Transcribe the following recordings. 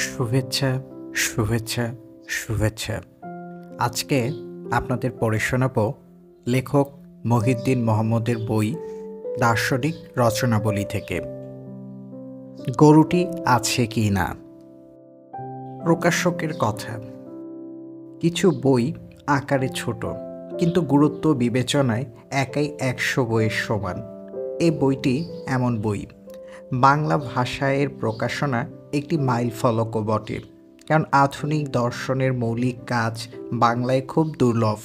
শুভেচ্ছা, শুভেচ্ছা, শুভেচ্ছা। আজকে আপনাদের পড়ে শোনাব লেখক মহিউদ্দিন মোহাম্মদের বই দার্শনিক রচনাবলী থেকে গরুটি আছে কি না। প্রকাশকের কথা। কিছু বই আকারে ছোট, কিন্তু গুরুত্ব বিবেচনায় একাই 100 বইয়ের সমান। এই বইটি এমন বই। বাংলা ভাষায় এর প্রকাশনা একটি মাইলফলকও বটে, কারণ আধুনিক দর্শনের মৌলিক কাজ বাংলায় খুব দুর্লভ।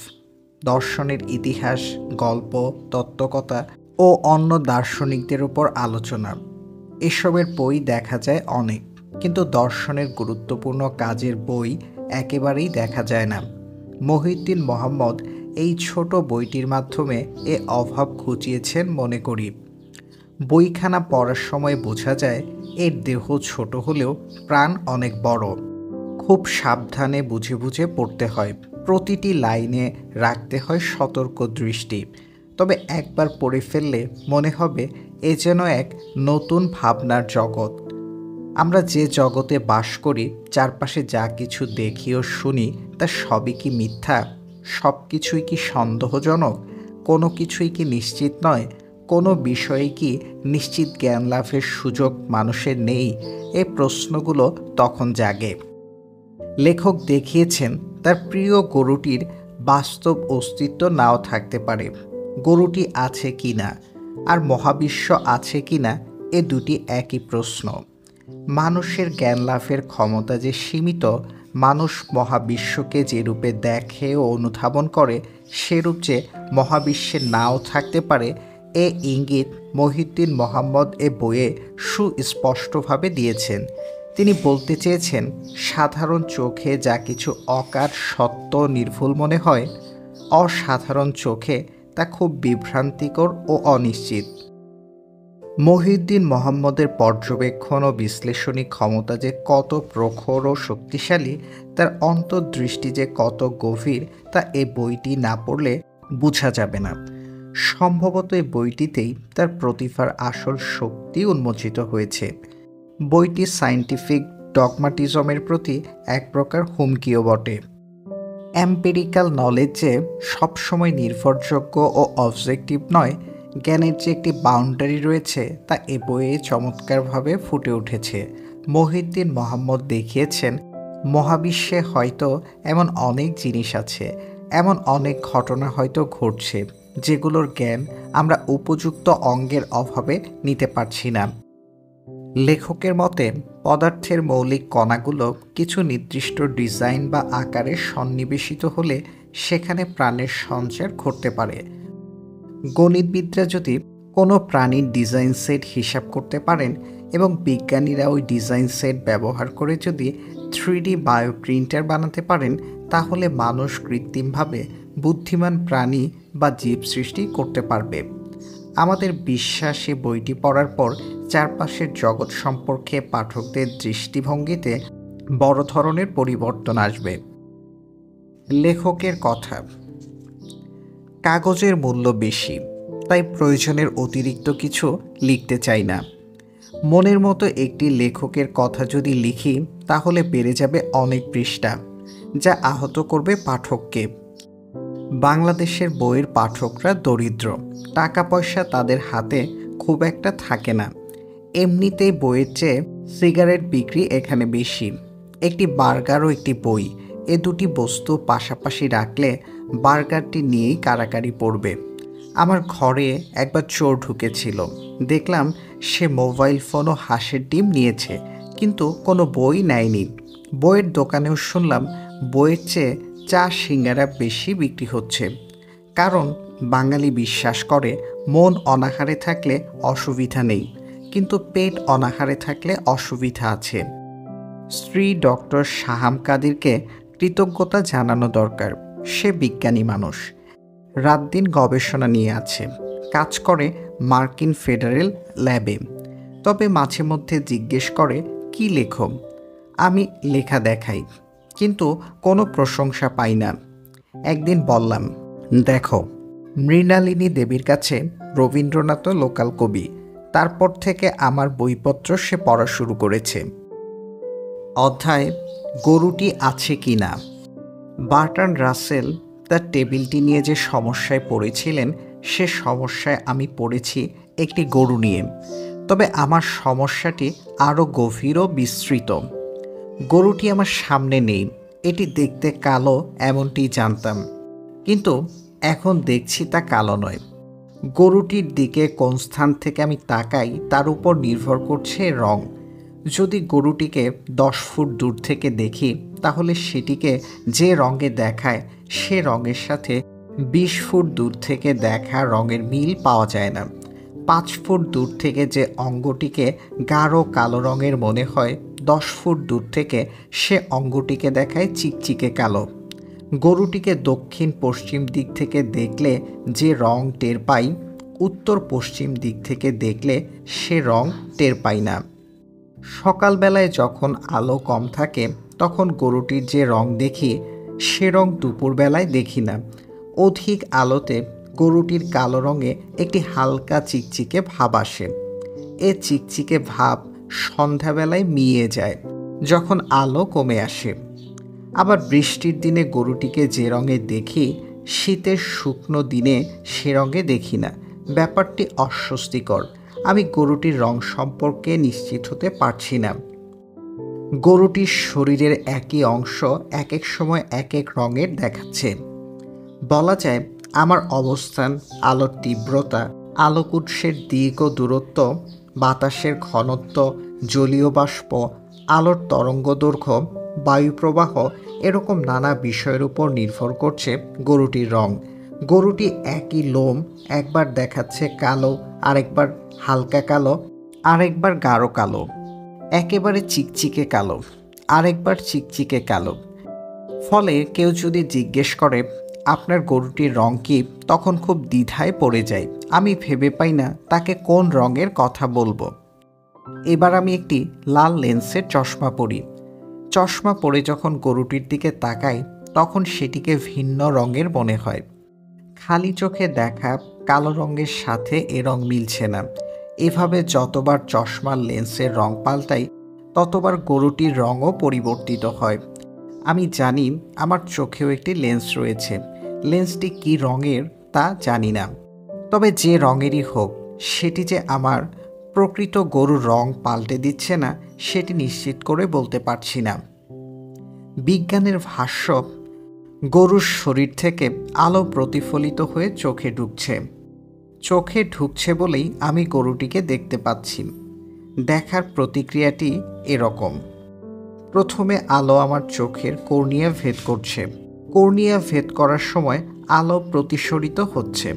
দর্শনের ইতিহাস, গল্প, তত্ত্বকথা ও অন্য দার্শনিকদের উপর আলোচনা, এসবের বই দেখা যায় অনেক, কিন্তু দর্শনের গুরুত্বপূর্ণ কাজের বই একেবারেই দেখা যায় না। মহিউদ্দিন মোহাম্মদ এই ছোট বইটির মাধ্যমে এ অভাব ঘুচিয়েছেন মনে করি। বইখানা পড়ার সময় বোঝা যায় এর দেহ ছোট হলেও প্রাণ অনেক বড়। খুব সাবধানে বুঝে বুঝে পড়তে হয়, প্রতিটি লাইনে রাখতে হয় সতর্ক দৃষ্টি। তবে একবার পড়ে ফেললে মনে হবে এ যেন এক নতুন ভাবনার জগৎ। আমরা যে জগতে বাস করি, চারপাশে যা কিছু দেখি ও শুনি তা সবই কি মিথ্যা? সব কিছুই কি সন্দেহজনক? কোনো কিছুই কি নিশ্চিত নয়? কোনো বিষয়ে কি নিশ্চিত জ্ঞান লাভের সুযোগ মানুষের নেই? এই প্রশ্নগুলো তখন জাগে। লেখক দেখিয়েছেন তার প্রিয় গরুটির বাস্তব অস্তিত্ব নাও থাকতে পারে। গরুটি আছে কি না আর মহাবিশ্ব আছে কি না, এ দুটি একই প্রশ্ন। মানুষের জ্ঞান লাভের ক্ষমতা যে সীমিত, মানুষ মহাবিশ্বকে যে রূপে দেখে ও অনুধাবন করে সেরূপ যে মহাবিশ্বে নাও থাকতে পারে, এ ইঙ্গিত মহিউদ্দিন মোহাম্মদ এ বইয়ে সুস্পষ্টভাবে দিয়েছেন। তিনি বলতে চেয়েছেন, সাধারণ চোখে যা কিছু অকার সত্য নির্ভুল মনে হয়, অসাধারণ চোখে তা খুব বিভ্রান্তিকর ও অনিশ্চিত। মহিউদ্দিন মোহাম্মদের পর্যবেক্ষণ ও বিশ্লেষণী ক্ষমতা যে কত প্রখর ও শক্তিশালী, তার অন্তর্দৃষ্টি যে কত গভীর, তা এ বইটি না পড়লে বোঝা যাবে না। সম্ভবত এই বইটিতেই তার প্রতিভার আসল শক্তি উন্মোচিত হয়েছে। বইটি সায়েন্টিফিক ডগমাটিজমের প্রতি এক প্রকার হুমকিও বটে। এম্পিরিক্যাল নলেজ যে সবসময় নির্ভরযোগ্য ও অবজেক্টিভ নয়, জ্ঞানের যে একটি বাউন্ডারি রয়েছে, তা এ বইয়ে চমৎকারভাবে ফুটে উঠেছে। মহিউদ্দিন মোহাম্মদ দেখিয়েছেন, মহাবিশ্বে হয়তো এমন অনেক জিনিস আছে, এমন অনেক ঘটনা হয়তো ঘটছে, যেগুলোর জ্ঞান আমরা উপযুক্ত অঙ্গের অভাবে নিতে পারছি না। লেখকের মতে পদার্থের মৌলিক কণাগুলো কিছু নির্দিষ্ট ডিজাইন বা আকারে সন্নিবেশিত হলে সেখানে প্রাণের সঞ্চার ঘটতে পারে। গণিতবিদরা যদি কোনো প্রাণীর ডিজাইন সেট হিসাব করতে পারেন এবং বিজ্ঞানীরা ওই ডিজাইন সেট ব্যবহার করে যদি 3D বায়োপ্রিন্টার বানাতে পারেন, তাহলে মানুষ কৃত্রিমভাবে বুদ্ধিমান প্রাণী বা জীব সৃষ্টি করতে পারবে। আমাদের বিশ্বাসে বইটি পড়ার পর চারপাশের জগৎ সম্পর্কে পাঠকদের দৃষ্টিভঙ্গিতে বড় ধরনের পরিবর্তন আসবে। লেখকের কথা। কাগজের মূল্য বেশি, তাই প্রয়োজনের অতিরিক্ত কিছু লিখতে চাই না। মনের মতো একটি লেখকের কথা যদি লিখি, তাহলে বেড়ে যাবে অনেক পৃষ্ঠা, যা আহত করবে পাঠককে। বাংলাদেশের বইয়ের পাঠকরা দরিদ্র, টাকা পয়সা তাদের হাতে খুব একটা থাকে না। এমনিতেই বইয়ের চেয়ে সিগারেট বিক্রি এখানে বেশি। একটি বার্গার ও একটি বই, এ দুটি বস্তু পাশাপাশি রাখলে বার্গারটি নিয়েই কারাকারি পড়বে। আমার ঘরে একবার চোর ঢুকেছিল, দেখলাম সে মোবাইল ফোন ও হাঁসের ডিম নিয়েছে, কিন্তু কোনো বই নেয়নি। বইয়ের দোকানেও শুনলাম বইয়ের চেয়ে চা সিঙ্গারা বেশি বিক্রি হচ্ছে, কারণ বাঙালি বিশ্বাস করে মন অনাহারে থাকলে অসুবিধা নেই, কিন্তু পেট অনাহারে থাকলে অসুবিধা আছে। স্ত্রী ডক্টর শাহাম কাদিরকে কৃতজ্ঞতা জানানো দরকার। সে বিজ্ঞানী মানুষ, রাত দিন গবেষণা নিয়ে আছে, কাজ করে মার্কিন ফেডারেল ল্যাবে। তবে মাঝে মধ্যে জিজ্ঞেস করে, কি লেখো? আমি লেখা দেখাই, কিন্তু কোনো প্রশংসা পাই না। একদিন বললাম, দেখো, মৃণালিনী দেবীর কাছে রবীন্দ্রনাথ লোকাল কবি। তারপর থেকে আমার বইপত্র সে পড়া শুরু করেছে। অধ্যায় গরুটি আছে কি না। বার্ট্রান্ড রাসেল তার টেবিলটি নিয়ে যে সমস্যায় পড়েছিলেন, সে সমস্যায় আমি পড়েছি একটি গরু নিয়ে। তবে আমার সমস্যাটি আরও গভীর ও বিস্তৃত। গরুটি আমার সামনে নেই, এটি দেখতে কালো এমনটি জানতাম, কিন্তু এখন দেখছি তা কালো নয়। গরুটির দিকে কোন স্থান থেকে আমি তাকাই তার উপর নির্ভর করছে রং। যদি গরুটিকে 10 ফুট দূর থেকে দেখি, তাহলে সেটিকে যে রঙে দেখায় সে রঙের সাথে 20 ফুট দূর থেকে দেখা রঙের মিল পাওয়া যায় না। 5 ফুট দূর থেকে যে অঙ্গটিকে গাঢ় কালো রঙের মনে হয়, 10 ফুট দূর থেকে সে অঙ্গটিকে দেখায় চিকচিকে কালো। গরুটিকে দক্ষিণ পশ্চিম দিক থেকে দেখলে যে রং টের পাই, উত্তর পশ্চিম দিক থেকে দেখলে সে রং টের পাই না। সকালবেলায় যখন আলো কম থাকে, তখন গরুটির যে রং দেখি, সে রং দুপুরবেলায় দেখি না। অধিক আলোতে গরুটির কালো রঙে একটি হালকা চিকচিকে ভাব আসে। এ চিকচিকে ভাব সন্ধ্যাবেলায় মিয়ে যায়, যখন আলো কমে আসে। আবার বৃষ্টির দিনে গরুটিকে যে রঙে দেখি, শীতের শুকনো দিনে সে রঙে দেখি না। ব্যাপারটি অস্বস্তিকর। আমি গরুটির রং সম্পর্কে নিশ্চিত হতে পারছি না। গরুটির শরীরের একই অংশ এক এক সময় এক এক রঙের দেখাচ্ছে। বলা যায় আমার অবস্থান, আলোর তীব্রতা, আলোক উৎসের দিক ও দূরত্ব, বাতাসের ঘনত্ব, জলীয় বাষ্প, আলোর তরঙ্গ দৈর্ঘ্য, বায়ুপ্রবাহ, এরকম নানা বিষয়ের উপর নির্ভর করছে গরুটির রং। গরুটি একই লোম একবার দেখাচ্ছে কালো, আরেকবার হালকা কালো, আরেকবার গাঢ় কালো, একেবারে চিকচিকে কালো, আরেকবার চিকচিকে কালো। ফলে কেউ যদি জিজ্ঞেস করে আপনার গরুটির রং কী, তখন খুব দ্বিধায় পড়ে যাই। আমি ভেবে পাই না তাকে কোন রঙের কথা বলবো। এবার আমি একটি লাল লেন্সের চশমা পরি। চশমা পরে যখন গরুটির দিকে তাকাই, তখন সেটিকে ভিন্ন রঙের মনে হয়। খালি চোখে দেখা কালো রঙের সাথে এ রং মিলছে না। এভাবে যতবার চশমার লেন্সের রং পাল্টাই, ততবার গরুটির রঙও পরিবর্তিত হয়। আমি জানি আমার চোখেও একটি লেন্স রয়েছে। লেন্সটি কী রঙের তা জানি না, তবে যে রঙেরই হোক, সেটি যে আমার প্রকৃত গরুর রং পাল্টে দিচ্ছে না, সেটি নিশ্চিত করে বলতে পারছি না। বিজ্ঞানের ভাষ্য, গরুর শরীর থেকে আলো প্রতিফলিত হয়ে চোখে ঢুকছে। চোখে ঢুকছে বলেই আমি গরুটিকে দেখতে পাচ্ছি। দেখার প্রতিক্রিয়াটি এরকম। প্রথমে আলো আমার চোখের কর্নিয়া ভেদ করছে। কর্নিয়া ভেদ করার সময় আলো প্রতিসরিত হচ্ছে।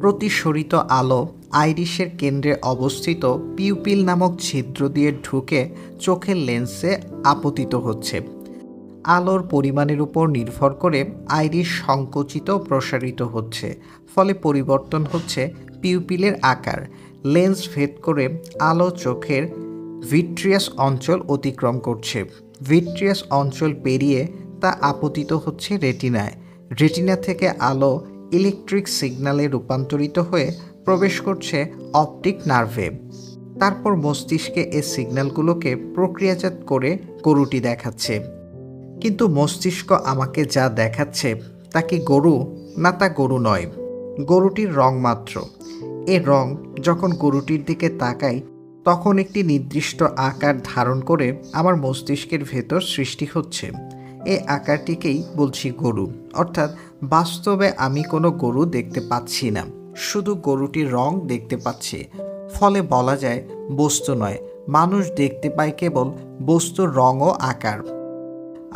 প্রতিসরিত আলো আইরিশের কেন্দ্রে অবস্থিত পিউপিল নামক ছিদ্র দিয়ে ঢুকে চোখের লেন্সে আপতিত হচ্ছে। আলোর পরিমাণের উপর নির্ভর করে আইরিশ সংকুচিত প্রসারিত হচ্ছে, ফলে পরিবর্তন হচ্ছে পিউপিলের আকার। লেন্স ভেদ করে আলো চোখের ভিট্রিয়াস অঞ্চল অতিক্রম করছে। ভিট্রিয়াস অঞ্চল পেরিয়ে তা আপতিত হচ্ছে রেটিনায়। রেটিনা থেকে আলো ইলেকট্রিক সিগন্যালে রূপান্তরিত হয়ে প্রবেশ করছে অপটিক নার্ভে। তারপর মস্তিষ্কে এই সিগন্যালগুলোকে প্রক্রিয়াজাত করে গরুটি দেখাচ্ছে। কিন্তু মস্তিষ্ক আমাকে যা দেখাচ্ছে তা কি গরু, না তা গরু নয়, গরুটির রং মাত্র। এ রং যখন গরুটির দিকে তাকাই, তখন একটি নির্দিষ্ট আকার ধারণ করে আমার মস্তিষ্কের ভেতর সৃষ্টি হচ্ছে। এই আকারটিকেই বলছি গরু। অর্থাৎ বাস্তবে আমি কোনো গরু দেখতে পাচ্ছি না, শুধু গরুটির রং দেখতে পাচ্ছি। ফলে বলা যায় বস্তু নয়, মানুষ দেখতে পায় কেবল বস্তুর রং ও আকার।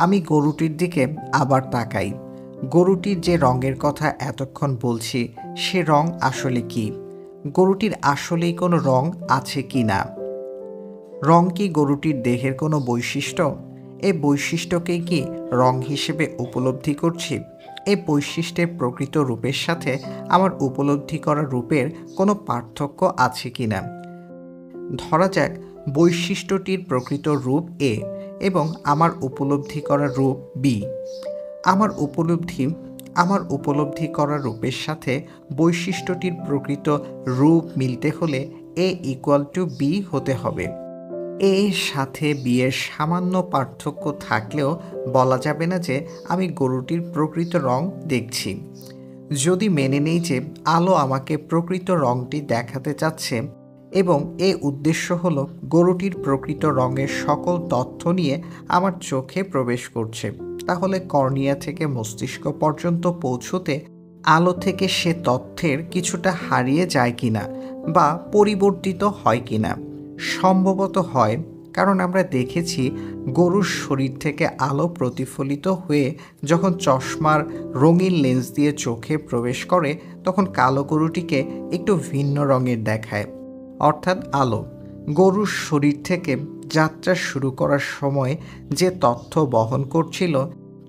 আমি গরুটির দিকে আবার তাকাই। গরুটির যে রঙের কথা এতক্ষণ বলছি, সে রং আসলে কি? গরুটির আসলেই কোনো রং আছে কি না? রং কি গরুটির দেহের কোনো বৈশিষ্ট্য? এই বৈশিষ্ট্যকেই কি রং হিসেবে উপলব্ধি করছি? এই বৈশিষ্ট্যের প্রকৃত রূপের সাথে আমার উপলব্ধি করা রূপের কোনো পার্থক্য আছে কি না? ধরা যাক বৈশিষ্ট্যটির প্রকৃত রূপ এ এবং আমার উপলব্ধি করা রূপ বি। আমার উপলব্ধি করা রূপের সাথে বৈশিষ্ট্যটির প্রকৃত রূপ মিলতে হলে এ ইকুয়াল টু বি হতে হবে। এর সাথে বিয়ের সামান্য পার্থক্য থাকলেও বলা যাবে না যে আমি গরুটির প্রকৃত রং দেখছি। যদি মেনে নেই যে আলো আমাকে প্রকৃত রংটি দেখাতে চাচ্ছে এবং এ উদ্দেশ্য হলো গরুটির প্রকৃত রঙের সকল তথ্য নিয়ে আমার চোখে প্রবেশ করছে, তাহলে কর্নিয়া থেকে মস্তিষ্ক পর্যন্ত পৌঁছতে আলো থেকে সে তথ্যের কিছুটা হারিয়ে যায় কিনা বা পরিবর্তিত হয় কিনা। সম্ভবত হয়, কারণ আমরা দেখেছি গরুর শরীর থেকে আলো প্রতিফলিত হয়ে যখন চশমার রঙিন লেন্স দিয়ে চোখে প্রবেশ করে তখন কালো গরুটিকে একটু ভিন্ন রঙের দেখায়। অর্থাৎ আলো গরুর শরীর থেকে যাত্রা শুরু করার সময় যে তথ্য বহন করছিল,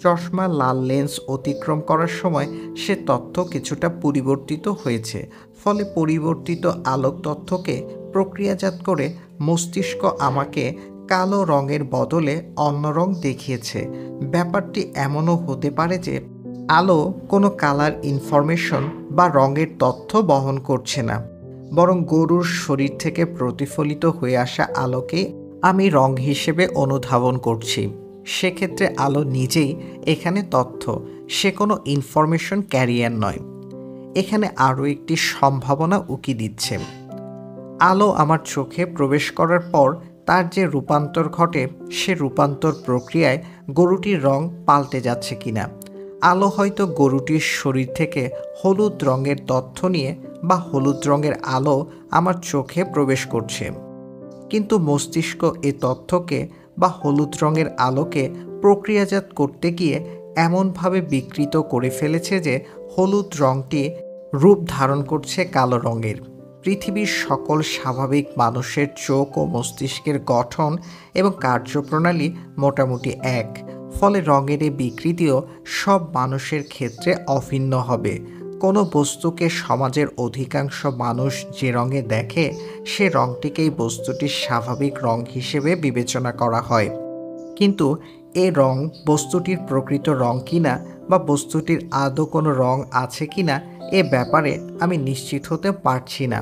চশমার লাল লেন্স অতিক্রম করার সময় সে তথ্য কিছুটা পরিবর্তিত হয়েছে। ফলে পরিবর্তিত আলোক তথ্যকে প্রক্রিয়াজাত করে মস্তিষ্ক আমাকে কালো রঙের বদলে অন্য রং দেখিয়েছে। ব্যাপারটি এমনও হতে পারে যে আলো কোনো কালার ইনফরমেশন বা রঙের তথ্য বহন করছে না, বরং গরুর শরীর থেকে প্রতিফলিত হয়ে আসা আলোকে আমি রং হিসেবে অনুধাবন করছি। সেক্ষেত্রে আলো নিজেই এখানে তথ্য, সে কোনো ইনফরমেশন ক্যারিয়ার নয়। এখানে আরও একটি সম্ভাবনা উকি দিচ্ছে। আলো আমার চোখে প্রবেশ করার পর তার যে রূপান্তর ঘটে, সে রূপান্তর প্রক্রিয়ায় গরুটির রং পাল্টে যাচ্ছে কিনা। আলো হয়তো গরুটির শরীর থেকে হলুদ রঙের তথ্য নিয়ে বা হলুদ রঙের আলো আমার চোখে প্রবেশ করছে, কিন্তু মস্তিষ্ক এ তথ্যকে বা হলুদ রঙের আলোকে প্রক্রিয়াজাত করতে গিয়ে এমনভাবে বিকৃত করে ফেলেছে যে হলুদ রঙটি রূপ ধারণ করছে কালো রঙের। পৃথিবীর সকল স্বাভাবিক মানুষের চোখ ও মস্তিষ্কের গঠন এবং কার্যপ্রণালী মোটামুটি এক। ফলে রঙের এই বিকৃতিও সব মানুষের ক্ষেত্রে অভিন্ন হবে। কোনো বস্তুকে সমাজের অধিকাংশ মানুষ যে রঙে দেখে, সে রঙটিকেই বস্তুটির স্বাভাবিক রং হিসেবে বিবেচনা করা হয়। কিন্তু এ রং বস্তুটির প্রকৃত রং কিনা বা বস্তুটির আদৌ কোনো রং আছে কিনা এ ব্যাপারে আমি নিশ্চিত হতে পারছি না।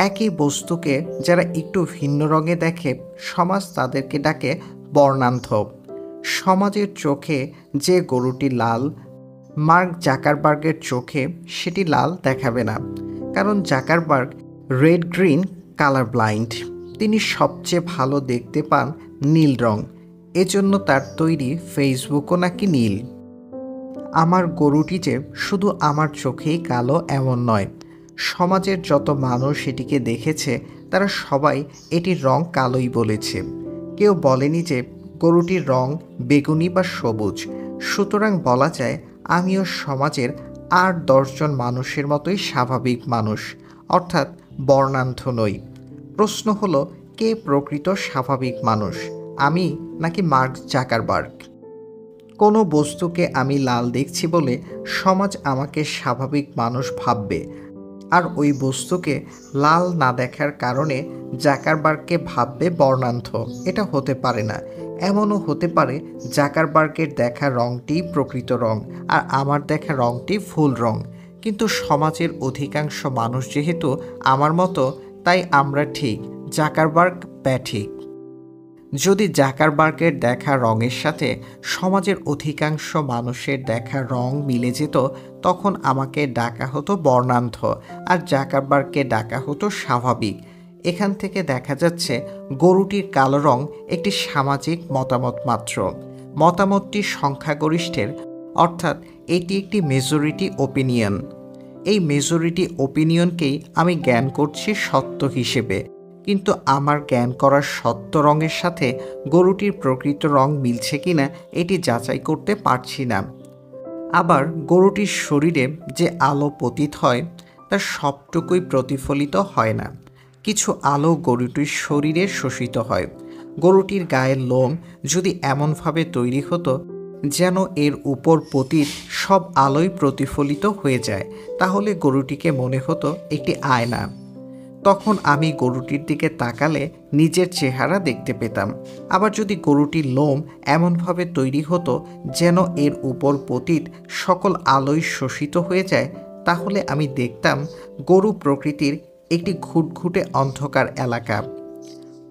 একই বস্তুকে যারা একটু ভিন্ন রঙে দেখে, সমাজ তাদেরকে ডাকে বর্ণান্ধ। সমাজের চোখে যে গরুটি লাল, মার্ক জাকারবার্গের চোখে সেটি লাল দেখাবে না, কারণ Zuckerberg red green colour blind. তিনি সবচেয়ে ভালো দেখতে পান নীল রং, এজন্য তার তৈরি ফেসবুকও নাকি নীল। আমার গরুটি যে শুধু আমার চোখেই কালো এমন নয়, সমাজের যত মানুষ এটিকে দেখেছে তারা সবাই এটির রং কালোই বলেছে। কেউ বলেনি যে গরুটির রং বেগুনি বা সবুজ। সুতরাং বলা যায় আমিও সমাজের ৮-১০ জন মানুষের মতোই স্বাভাবিক মানুষ, অর্থাৎ বর্ণান্ধ নই। প্রশ্ন হলো, কে প্রকৃত স্বাভাবিক মানুষ, আমি নাকি মার্ক জাকারবার্গ? কোনো বস্তুকে আমি লাল দেখছি বলে সমাজ আমাকে স্বাভাবিক মানুষ ভাববে, আর ওই বস্তুকে লাল না দেখার কারণে জাকারবার্গকে ভাববে বর্ণান্ধ। এটা হতে পারে না। এমনও হতে পারে জাকারবার্গের দেখা রঙটি প্রকৃত রং আর আমার দেখা রঙটি ভুল রং। কিন্তু সমাজের অধিকাংশ মানুষ যেহেতু আমার মতো, তাই আমরা ঠিক, জাকারবার্গ ব্যাঠিক। যদি জাকারবার্গের দেখা রঙের সাথে সমাজের অধিকাংশ মানুষের দেখা রং মিলে যেত, তখন আমাকে ডাকা হতো বর্ণান্ধ আর জাকারবার্গকে ডাকা হতো স্বাভাবিক। এখান থেকে দেখা যাচ্ছে গরুটির কালো রং একটি সামাজিক মতামত মাত্র। মতামতটি সংখ্যাগরিষ্ঠের, অর্থাৎ এটি একটি মেজরিটি ওপিনিয়ন। এই মেজরিটি ওপিনিয়নকেই আমি জ্ঞান করছি সত্য হিসেবে, কিন্তু আমার জ্ঞান করার সত্য রঙের সাথে গরুটির প্রকৃত রং মিলছে কিনা এটি যাচাই করতে পারছি না। আবার গরুটির শরীরে যে আলো পতিত হয় তার সবটুকুই প্রতিফলিত হয় না। কিছু আলো গরুটির শরীরে শোষিত হয়। গরুটির গায়ের লোম যদি এমনভাবে তৈরি হতো যেন এর উপর পতিত সব আলোই প্রতিফলিত হয়ে যায়, তাহলে গরুটিকে মনে হতো একটি আয়না। তখন আমি গরুটির দিকে তাকালে নিজের চেহারা দেখতে পেতাম। আবার যদি গরুটির লোম এমনভাবে তৈরি হতো যেন এর উপর পতিত সকল আলোই শোষিত হয়ে যায়, তাহলে আমি দেখতাম গরু প্রকৃতির একটি ঘুটঘুটে অন্ধকার এলাকা।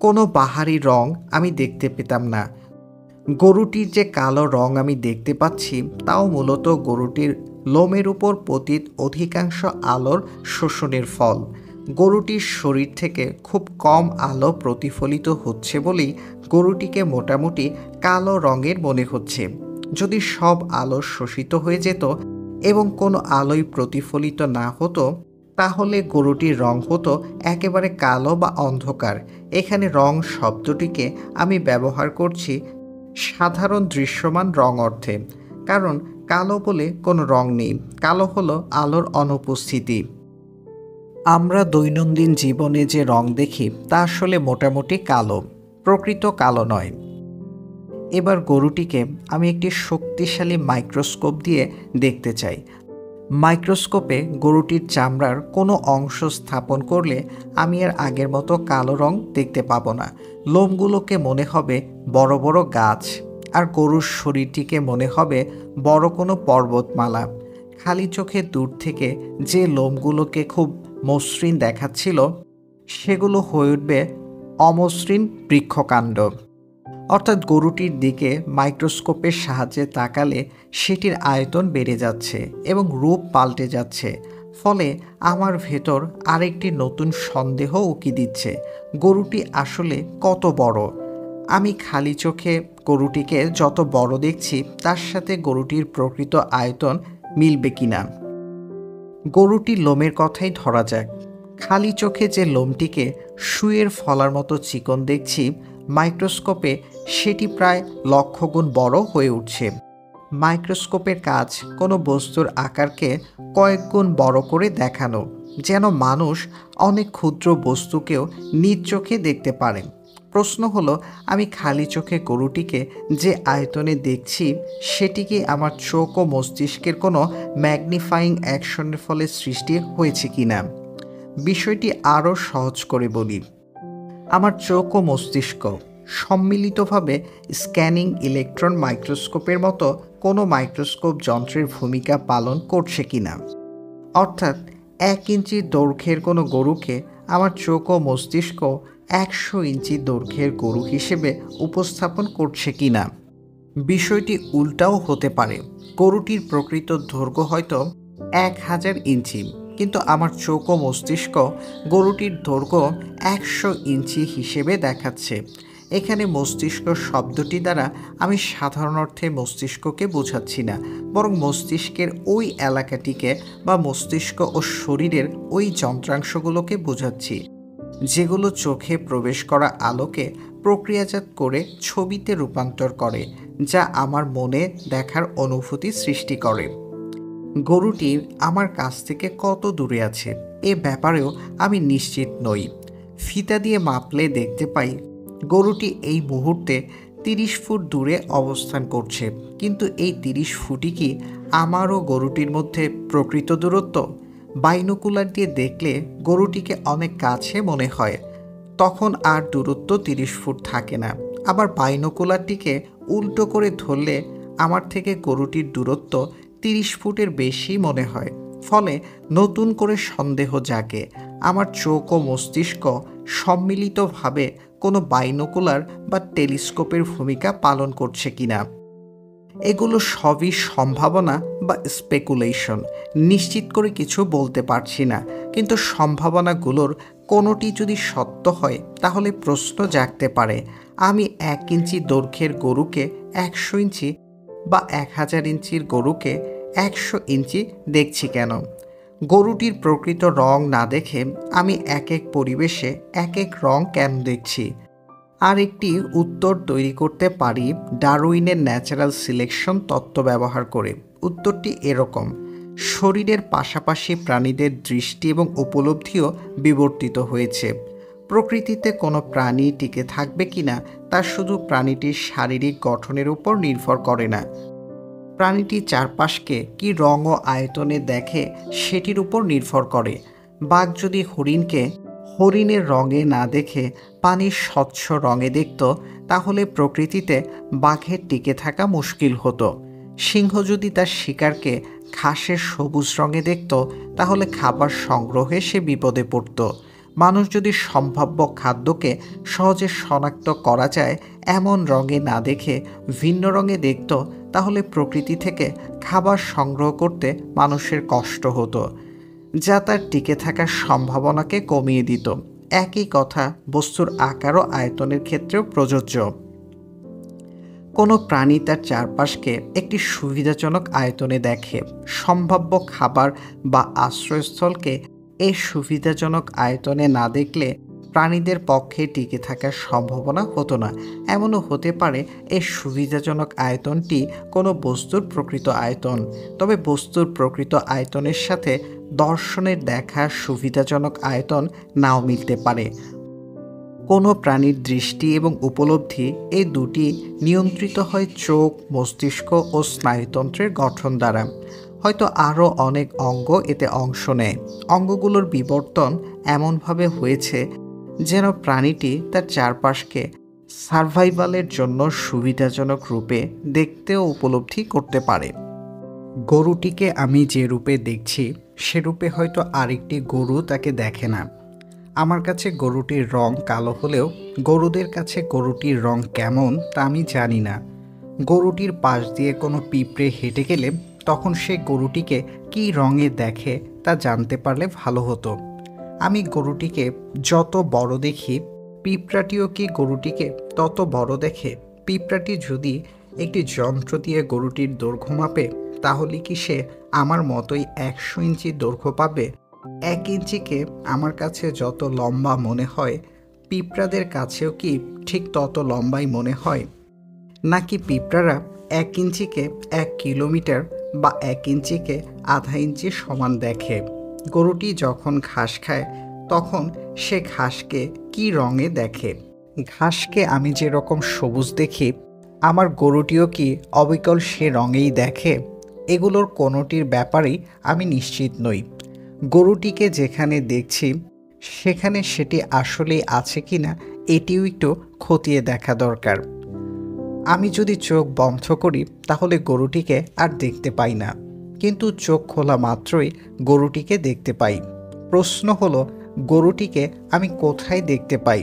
কোনো বাহারি রং আমি দেখতে পেতাম না। গরুটির যে কালো রং আমি দেখতে পাচ্ছি তাও মূলত গরুটির লোমের উপর পতিত অধিকাংশ আলোর শোষণের ফল। গরুটির শরীর থেকে খুব কম আলো প্রতিফলিত হচ্ছে বলেই গরুটিকে মোটামুটি কালো রঙের মনে হচ্ছে। যদি সব আলো শোষিত হয়ে যেত এবং কোনো আলোই প্রতিফলিত না হতো তাহলে গরুটির রং হতো একেবারে কালো বা অন্ধকার। এখানে রং শব্দটিকে আমি ব্যবহার করছি সাধারণ দৃশ্যমান রং অর্থে, কারণ কালো বলে কোনো রং নেই। কালো হলো আলোর অনুপস্থিতি। আমরা দৈনন্দিন জীবনে যে রং দেখি তা আসলে মোটামুটি কালো, প্রকৃত কালো নয়। এবার গরুটিকে আমি একটি শক্তিশালী মাইক্রোস্কোপ দিয়ে দেখতে চাই। মাইক্রোস্কোপে গরুটির চামড়ার কোনো অংশ স্থাপন করলে আমি আর আগের মতো কালো রং দেখতে পাবো না। লোমগুলোকে মনে হবে বড় বড় গাছ, আর গরুর শরীরটিকে মনে হবে বড় কোনো পর্বতমালা। খালি চোখে দূর থেকে যে লোমগুলোকে খুব মসৃণ দেখাচ্ছিল সেগুলো হয়ে উঠবে অমসৃণ বৃক্ষকাণ্ড। অর্থাৎ গরুটির দিকে মাইক্রোস্কোপের সাহায্যে তাকালে সেটির আয়তন বেড়ে যাচ্ছে এবং রূপ পাল্টে যাচ্ছে। ফলে আমার ভেতর আরেকটি নতুন সন্দেহ উকি দিচ্ছে, গরুটি আসলে কত বড়। আমি খালি চোখে গরুটিকে যত বড় দেখছি তার সাথে গরুটির প্রকৃত আয়তন মিলবে কিনা। গরুটির লোমের কথাই ধরা যাক। খালি চোখে যে লোমটিকে শুঁয়ের ফলার মতো চিকন দেখছি, মাইক্রোস্কোপে সেটি প্রায় লক্ষ গুণ বড় হয়ে উঠছে। মাইক্রোস্কোপের কাজ কোনো বস্তুর আকারকে কয়েক গুণ বড় করে দেখানো, যেন মানুষ অনেক ক্ষুদ্র বস্তুকেও নিজ চোখে দেখতে পারেন। প্রশ্ন হলো, আমি খালি চোখে গরুটিকে যে আয়তনে দেখছি সেটি কি আমার চোখ ও মস্তিষ্কের কোনো ম্যাগনিফাইং অ্যাকশনের ফলে সৃষ্টি হয়েছে কিনা? বিষয়টি আরও সহজ করে বলি। আমার চোখ ও মস্তিষ্ক সম্মিলিতভাবে স্ক্যানিং ইলেকট্রন মাইক্রোস্কোপের মতো কোনো মাইক্রোস্কোপ যন্ত্রের ভূমিকা পালন করছে কিনা। অর্থাৎ 1 ইঞ্চি দৈর্ঘ্যের কোনো গরুকে আমার চোখ ও মস্তিষ্ক 100 ইঞ্চি দৈর্ঘ্যের গরু হিসেবে উপস্থাপন করছে কিনা। বিষয়টি উল্টাও হতে পারে। গরুটির প্রকৃত দৈর্ঘ্য হয়তো 1000 ইঞ্চি, কিন্তু আমার চোখ ও মস্তিষ্ক গরুটির দৈর্ঘ্য 100 ইঞ্চি হিসেবে দেখাচ্ছে। এখানে মস্তিষ্ক শব্দটি দ্বারা আমি সাধারণ অর্থে মস্তিষ্ককে বোঝাচ্ছি না, বরং মস্তিষ্কের ওই এলাকাটিকে বা মস্তিষ্ক ও শরীরের ওই যন্ত্রাংশগুলোকে বোঝাচ্ছি যেগুলো চোখে প্রবেশ করা আলোকে প্রক্রিয়াজাত করে ছবিতে রূপান্তর করে, যা আমার মনে দেখার অনুভূতি সৃষ্টি করে। গরুটি আমার কাছ থেকে কত দূরে আছে এ ব্যাপারেও আমি নিশ্চিত নই। ফিতা দিয়ে মাপলে দেখতে পাই গরুটি এই মুহূর্তে 30 ফুট দূরে অবস্থান করছে, কিন্তু এই 30 ফুটই কি আমার ও গরুটির মধ্যে প্রকৃত দূরত্ব? বাইনোকুলার দিয়ে দেখলে গরুটিকে অনেক কাছে মনে হয়, তখন আর দূরত্ব 30 ফুট থাকে না। আবার বাইনোকুলারটিকে উল্টো করে ধরলে আমার থেকে গরুটির দূরত্ব 30 ফুটের বেশি মনে হয়। ফলে নতুন করে সন্দেহ জাগে, আমার চোখ ও মস্তিষ্ক সম্মিলিতভাবে কোনো বাইনোকুলার বা টেলিস্কোপের ভূমিকা পালন করছে কিনা। এগুলো সবই সম্ভাবনা বা স্পেকুলেশন, নিশ্চিত করে কিছু বলতে পারছি না। কিন্তু সম্ভাবনাগুলোর কোনোটি যদি সত্য হয় তাহলে প্রশ্ন জাগতে পারে, আমি 1 ইঞ্চি দৈর্ঘ্যের গরুকে 100 ইঞ্চি বা 1000 ইঞ্চির গরুকে 100 ইঞ্চি দেখছি কেন? গরুটির প্রকৃত রং না দেখে আমি এক এক পরিবেশে এক এক রং কেন দেখছি? আর একটি উত্তর তৈরি করতে পারি ডারউইনের ন্যাচারাল সিলেকশন তত্ত্ব ব্যবহার করে। উত্তরটি এরকম: শরীরের পাশাপাশি প্রাণীদের দৃষ্টি এবং উপলব্ধিও বিবর্তিত হয়েছে। প্রকৃতিতে কোনো প্রাণী টিকে থাকবে কিনা তা শুধু প্রাণীটির শারীরিক গঠনের উপর নির্ভর করে না, প্রাণীটি চারপাশকে কি রং ও আয়তনে দেখে সেটির উপর নির্ভর করে। বাঘ যদি হরিণকে হরিণের রঙে না দেখে পানির স্বচ্ছ রঙে দেখত তাহলে প্রকৃতিতে বাঘের টিকে থাকা মুশকিল হতো। সিংহ যদি তার শিকারকে ঘাসের সবুজ রঙে দেখত তাহলে খাবার সংগ্রহে সে বিপদে পড়ত। মানুষ যদি সম্ভাব্য খাদ্যকে সহজে শনাক্ত করা যায় এমন রঙে না দেখে ভিন্ন রঙে দেখত, তাহলে প্রকৃতি থেকে খাবার সংগ্রহ করতে মানুষের কষ্ট হতো, যা তার টিকে থাকার সম্ভাবনাকে কমিয়ে দিত। একই কথা বস্তুর আকার ও আয়তনের ক্ষেত্রেও প্রযোজ্য। কোনো প্রাণী তার চারপাশকে একটি সুবিধাজনক আয়তনে দেখে। সম্ভাব্য খাবার বা আশ্রয়স্থলকে এই সুবিধাজনক আয়তনে না দেখলে প্রাণীদের পক্ষে টিকে থাকার সম্ভাবনা হতো না। এমনও হতে পারে এই সুবিধাজনক আয়তনটি কোনো বস্তুর প্রকৃত আয়তন, তবে বস্তুর প্রকৃত আয়তনের সাথে দর্শনের দেখা সুবিধাজনক আয়তন নাও মিলতে পারে। কোনো প্রাণীর দৃষ্টি এবং উপলব্ধি এই দুটি নিয়ন্ত্রিত হয় চোখ, মস্তিষ্ক ও স্নায়ুতন্ত্রের গঠন দ্বারা। হয়তো আরও অনেক অঙ্গ এতে অংশ নেয়। অঙ্গগুলোর বিবর্তন এমনভাবে হয়েছে যেন প্রাণীটি তার চারপাশকে সার্ভাইভালের জন্য সুবিধাজনক রূপে দেখতে ও উপলব্ধি করতে পারে। গরুটিকে আমি যে রূপে দেখছি সে রূপে হয়তো আরেকটি গরু তাকে দেখে না। আমার কাছে গরুটির রং কালো হলেও গরুদের কাছে গরুটির রং কেমন তা আমি জানি না। গরুটির পাশ দিয়ে কোনো পিঁপড়ে হেঁটে গেলে তখন সে গরুটিকে কী রঙে দেখে তা জানতে পারলে ভালো হতো। আমি গরুটিকে যত বড় দেখি, পিঁপড়াটিও কি গরুটিকে তত বড় দেখে? পিঁপড়াটি যদি একটি যন্ত্র দিয়ে গরুটির দৈর্ঘ্য মাপে, তাহলে কি সে আমার মতোই 100 ইঞ্চি দৈর্ঘ্য পাবে? 1 ইঞ্চিকে আমার কাছে যত লম্বা মনে হয়, পিঁপড়াদের কাছেও কি ঠিক তত লম্বাই মনে হয়? নাকি পিঁপড়ারা 1 ইঞ্চিকে 1 কিলোমিটার বা 1 ইঞ্চিকে আধা ইঞ্চি সমান দেখে? গরুটি যখন ঘাস খায় তখন সে ঘাসকে কী রঙে দেখে? ঘাসকে আমি যেরকম সবুজ দেখি, আমার গরুটিও কি অবিকল সে রঙেই দেখে? এগুলোর কোনোটির ব্যাপারেই আমি নিশ্চিত নই। গরুটিকে যেখানে দেখছি সেখানে সেটি আসলেই আছে কিনা এটিও একটু খতিয়ে দেখা দরকার। আমি যদি চোখ বন্ধ করি তাহলে গরুটিকে আর দেখতে পাই না, কিন্তু চোখ খোলা মাত্রই গরুটিকে দেখতে পাই। প্রশ্ন হলো, গরুটিকে আমি কোথায় দেখতে পাই?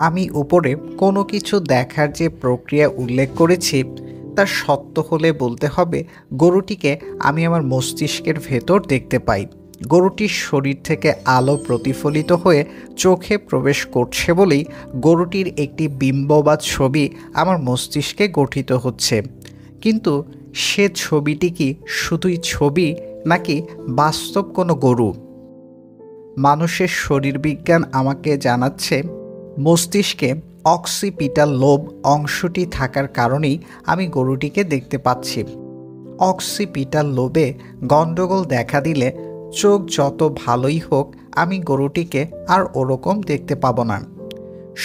আমি উপরে কোনো কিছু দেখার যে প্রক্রিয়া উল্লেখ করেছি তা সত্য হলে বলতে হবে গরুটিকে আমি আমার মস্তিষ্কের ভেতর দেখতে পাই। গরুটির শরীর থেকে আলো প্রতিফলিত হয়ে চোখে প্রবেশ করছে বলেই গরুটির একটি বিম্ব বা ছবি আমার মস্তিষ্কে গঠিত হচ্ছে। কিন্তু সে ছবিটি কি শুধুই ছবি, নাকি বাস্তব কোনো গরু? মানুষের শরীরবিজ্ঞান আমাকে জানাচ্ছে মস্তিষ্কে অক্সিপিটাল লোব অংশটি থাকার কারণেই আমি গরুটিকে দেখতে পাচ্ছি। অক্সিপিটাল লোবে গণ্ডগোল দেখা দিলে চোখ যত ভালোই হোক, আমি গরুটিকে আর ওরকম দেখতে পাবো না।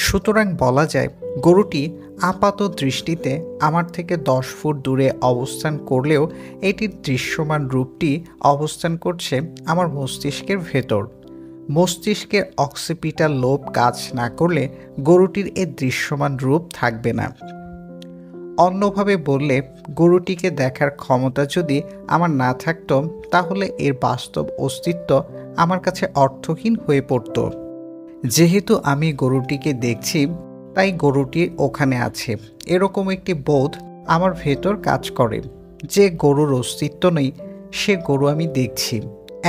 সুতরাং বলা যায় গরুটি আপাত দৃষ্টিতে আমার থেকে 10 ফুট দূরে অবস্থান করলেও এটির দৃশ্যমান রূপটি অবস্থান করছে আমার মস্তিষ্কের ভেতর। মস্তিষ্কের অক্সিপিটাল লোব কাজ না করলে গরুটির এ দৃশ্যমান রূপ থাকবে না। অন্যভাবে বললে, গরুটিকে দেখার ক্ষমতা যদি আমার না থাকতো তাহলে এর বাস্তব অস্তিত্ব আমার কাছে অর্থহীন হয়ে পড়ত। যেহেতু আমি গরুটিকে দেখছি তাই গরুটি ওখানে আছে, এরকম একটি বোধ আমার ভেতর কাজ করে। যে গরুর অস্তিত্ব নেই সে গরু আমি দেখছি,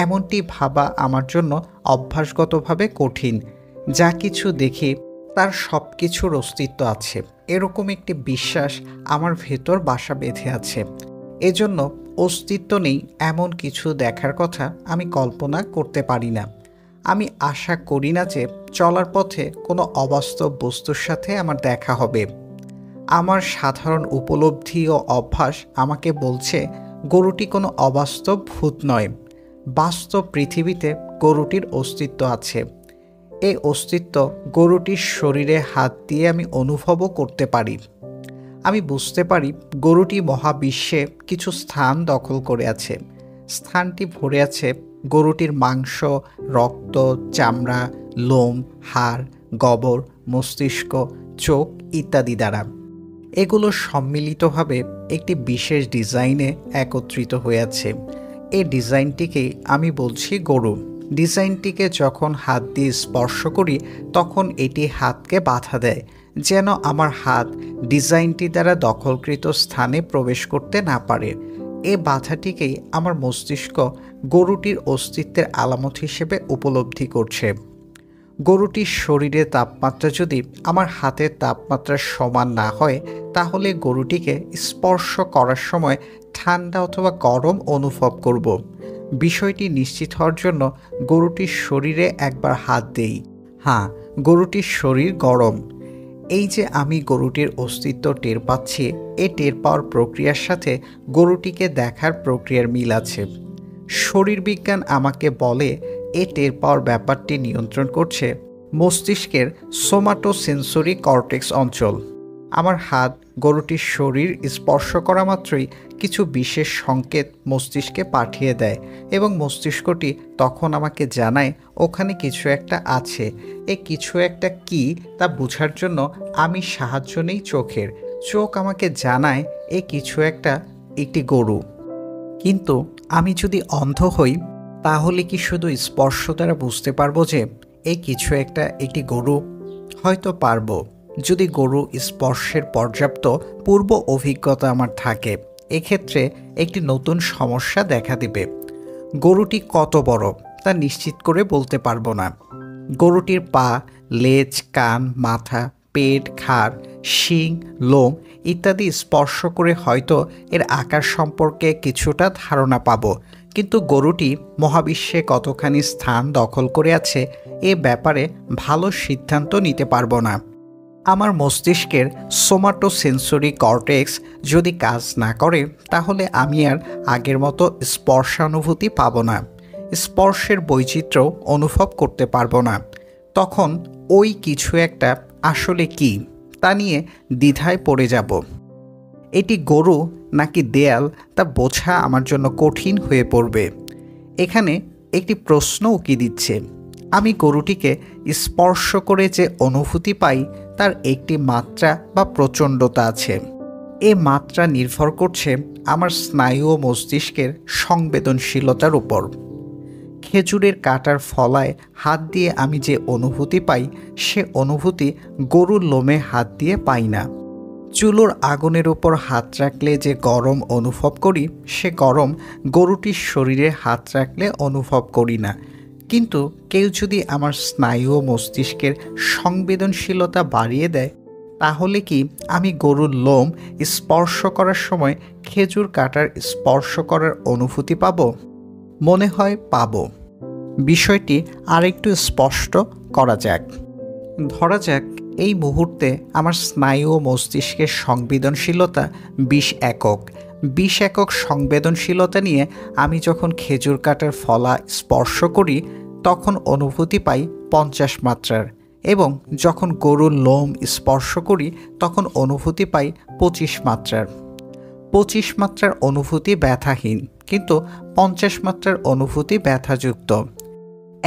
এমনটি ভাবা আমার জন্য অভ্যাসগতভাবে কঠিন। যা কিছু দেখি তার সব কিছুর অস্তিত্ব আছে, এরকম একটি বিশ্বাস আমার ভেতর বাসা বেঁধে আছে। এজন্য অস্তিত্ব নেই এমন কিছু দেখার কথা আমি কল্পনা করতে পারি না। আমি আশা করি না যে চলার পথে কোনো অবাস্তব বস্তুর সাথে আমার দেখা হবে। আমার সাধারণ উপলব্ধি ও অভ্যাস আমাকে বলছে গরুটি কোনো অবাস্তব ভূত নয়। বাস্তব পৃথিবীতে গরুটির অস্তিত্ব আছে। এই অস্তিত্ব গরুটির শরীরে হাত দিয়ে আমি অনুভবও করতে পারি। আমি বুঝতে পারি গরুটি মহাবিশ্বে কিছু স্থান দখল করে আছে। স্থানটি ভরে আছে গরুটির মাংস, রক্ত, চামড়া, লোম, হাড়, গবর, মস্তিষ্ক, চোখ ইত্যাদি দ্বারা। এগুলো সম্মিলিতভাবে একটি বিশেষ ডিজাইনে একত্রিত হয়ে আছে। এই ডিজাইনটিকেই আমি বলছি গরু। ডিজাইনটিকে যখন হাত দিয়ে স্পর্শ করি তখন এটি হাতকে বাধা দেয়, যেন আমার হাত ডিজাইনটি দ্বারা দখলকৃত স্থানে প্রবেশ করতে না পারে। এ বাধাটিকেই আমার মস্তিষ্ক গরুটির অস্তিত্বের আলামত হিসেবে উপলব্ধি করছে। গরুটির শরীরে তাপমাত্রা যদি আমার হাতের তাপমাত্রার সমান না হয়, তাহলে গরুটিকে স্পর্শ করার সময় ঠান্ডা অথবা গরম অনুভব করব। বিষয়টি নিশ্চিত হওয়ার জন্য গরুটির শরীরে একবার হাত দেই। হ্যাঁ, গরুটির শরীর গরম। এই যে আমি গরুটির অস্তিত্ব টের পাচ্ছি, এই টের পাওয়ার প্রক্রিয়ার সাথে গরুটিকে দেখার প্রক্রিয়ার মিল আছে। শরীরবিজ্ঞান আমাকে বলে এ টের পাওয়ার ব্যাপারটি নিয়ন্ত্রণ করছে মস্তিষ্কের সোমাটোসেন্সরি কর্টেক্স অঞ্চল। আমার হাত গরুটির শরীর স্পর্শ করা মাত্রই কিছু বিশেষ সংকেত মস্তিষ্কে পাঠিয়ে দেয় এবং মস্তিষ্কটি তখন আমাকে জানায় ওখানে কিছু একটা আছে। এ কিছু একটা কি তা বোঝার জন্য আমি সাহায্য নেই চোখের। চোখ আমাকে জানায় এ কিছু একটা একটি গরু। কিন্তু আমি যদি অন্ধ হই, তাহলে কি শুধু স্পর্শ দ্বারা বুঝতে পারবো যে এ কিছু একটা একটি গরু? হয়তো পারবো, যদি গরু স্পর্শের পর্যাপ্ত পূর্ব অভিজ্ঞতা আমার থাকে। এক্ষেত্রে একটি নতুন সমস্যা দেখা দিবে। গরুটি কত বড় তা নিশ্চিত করে বলতে পারবো না। গরুটির পা, লেজ, কান, মাথা, পেট, ঘাড়, শিং, লোম ইত্যাদি স্পর্শ করে হয়তো এর আকার সম্পর্কে কিছুটা ধারণা পাবো, কিন্তু গরুটি মহাবিশ্বে কতখানি স্থান দখল করে আছে এ ব্যাপারে ভালো সিদ্ধান্ত নিতে পারবো না। আমার মস্তিষ্কের সোমাটোসেন্সরি কর্টেক্স যদি কাজ না করে, তাহলে আমি আর আগের মতো স্পর্শানুভূতি পাবো না, স্পর্শের বৈচিত্র্য অনুভব করতে পারবো না। তখন ওই কিছু একটা আসলে কি তা নিয়ে দ্বিধায় পড়ে যাব। এটি গরু নাকি দেয়াল তা বোঝা আমার জন্য কঠিন হয়ে পড়বে। এখানে একটি প্রশ্ন উকি দিচ্ছে। আমি গরুটিকে স্পর্শ করে যে অনুভূতি পাই তার একটি মাত্রা বা প্রচণ্ডতা আছে। এ মাত্রা নির্ভর করছে আমার স্নায়ু ও মস্তিষ্কের সংবেদনশীলতার উপর। খেজুরের কাটার ফলায় হাত দিয়ে আমি যে অনুভূতি পাই, সে অনুভূতি গরুর লোমে হাত দিয়ে পাই না। চুলোর আগুনের উপর হাত রাখলে যে গরম অনুভব করি, সে গরম গরুটির শরীরে হাত রাখলে অনুভব করি না। কিন্তু কেউ যদি আমার স্নায়ু ও মস্তিষ্কের সংবেদনশীলতা বাড়িয়ে দেয়, তাহলে কি আমি গরুর লোম স্পর্শ করার সময় খেজুর কাটার স্পর্শ করার অনুভূতি পাব? মনে হয় পাব। বিষয়টি আরেকটু স্পষ্ট করা যাক। ধরা যাক এই মুহূর্তে আমার স্নায়ু ও মস্তিষ্কের সংবেদনশীলতা 20 একক। 20 একক সংবেদনশীলতা নিয়ে আমি যখন খেজুর কাটার ফলা স্পর্শ করি, তখন অনুভূতি পাই 50 মাত্রার, এবং যখন গরুর লোম স্পর্শ করি তখন অনুভূতি পাই 25 মাত্রার। 25 মাত্রার অনুভূতি ব্যথাহীন, কিন্তু 50 মাত্রার অনুভূতি ব্যথাযুক্ত।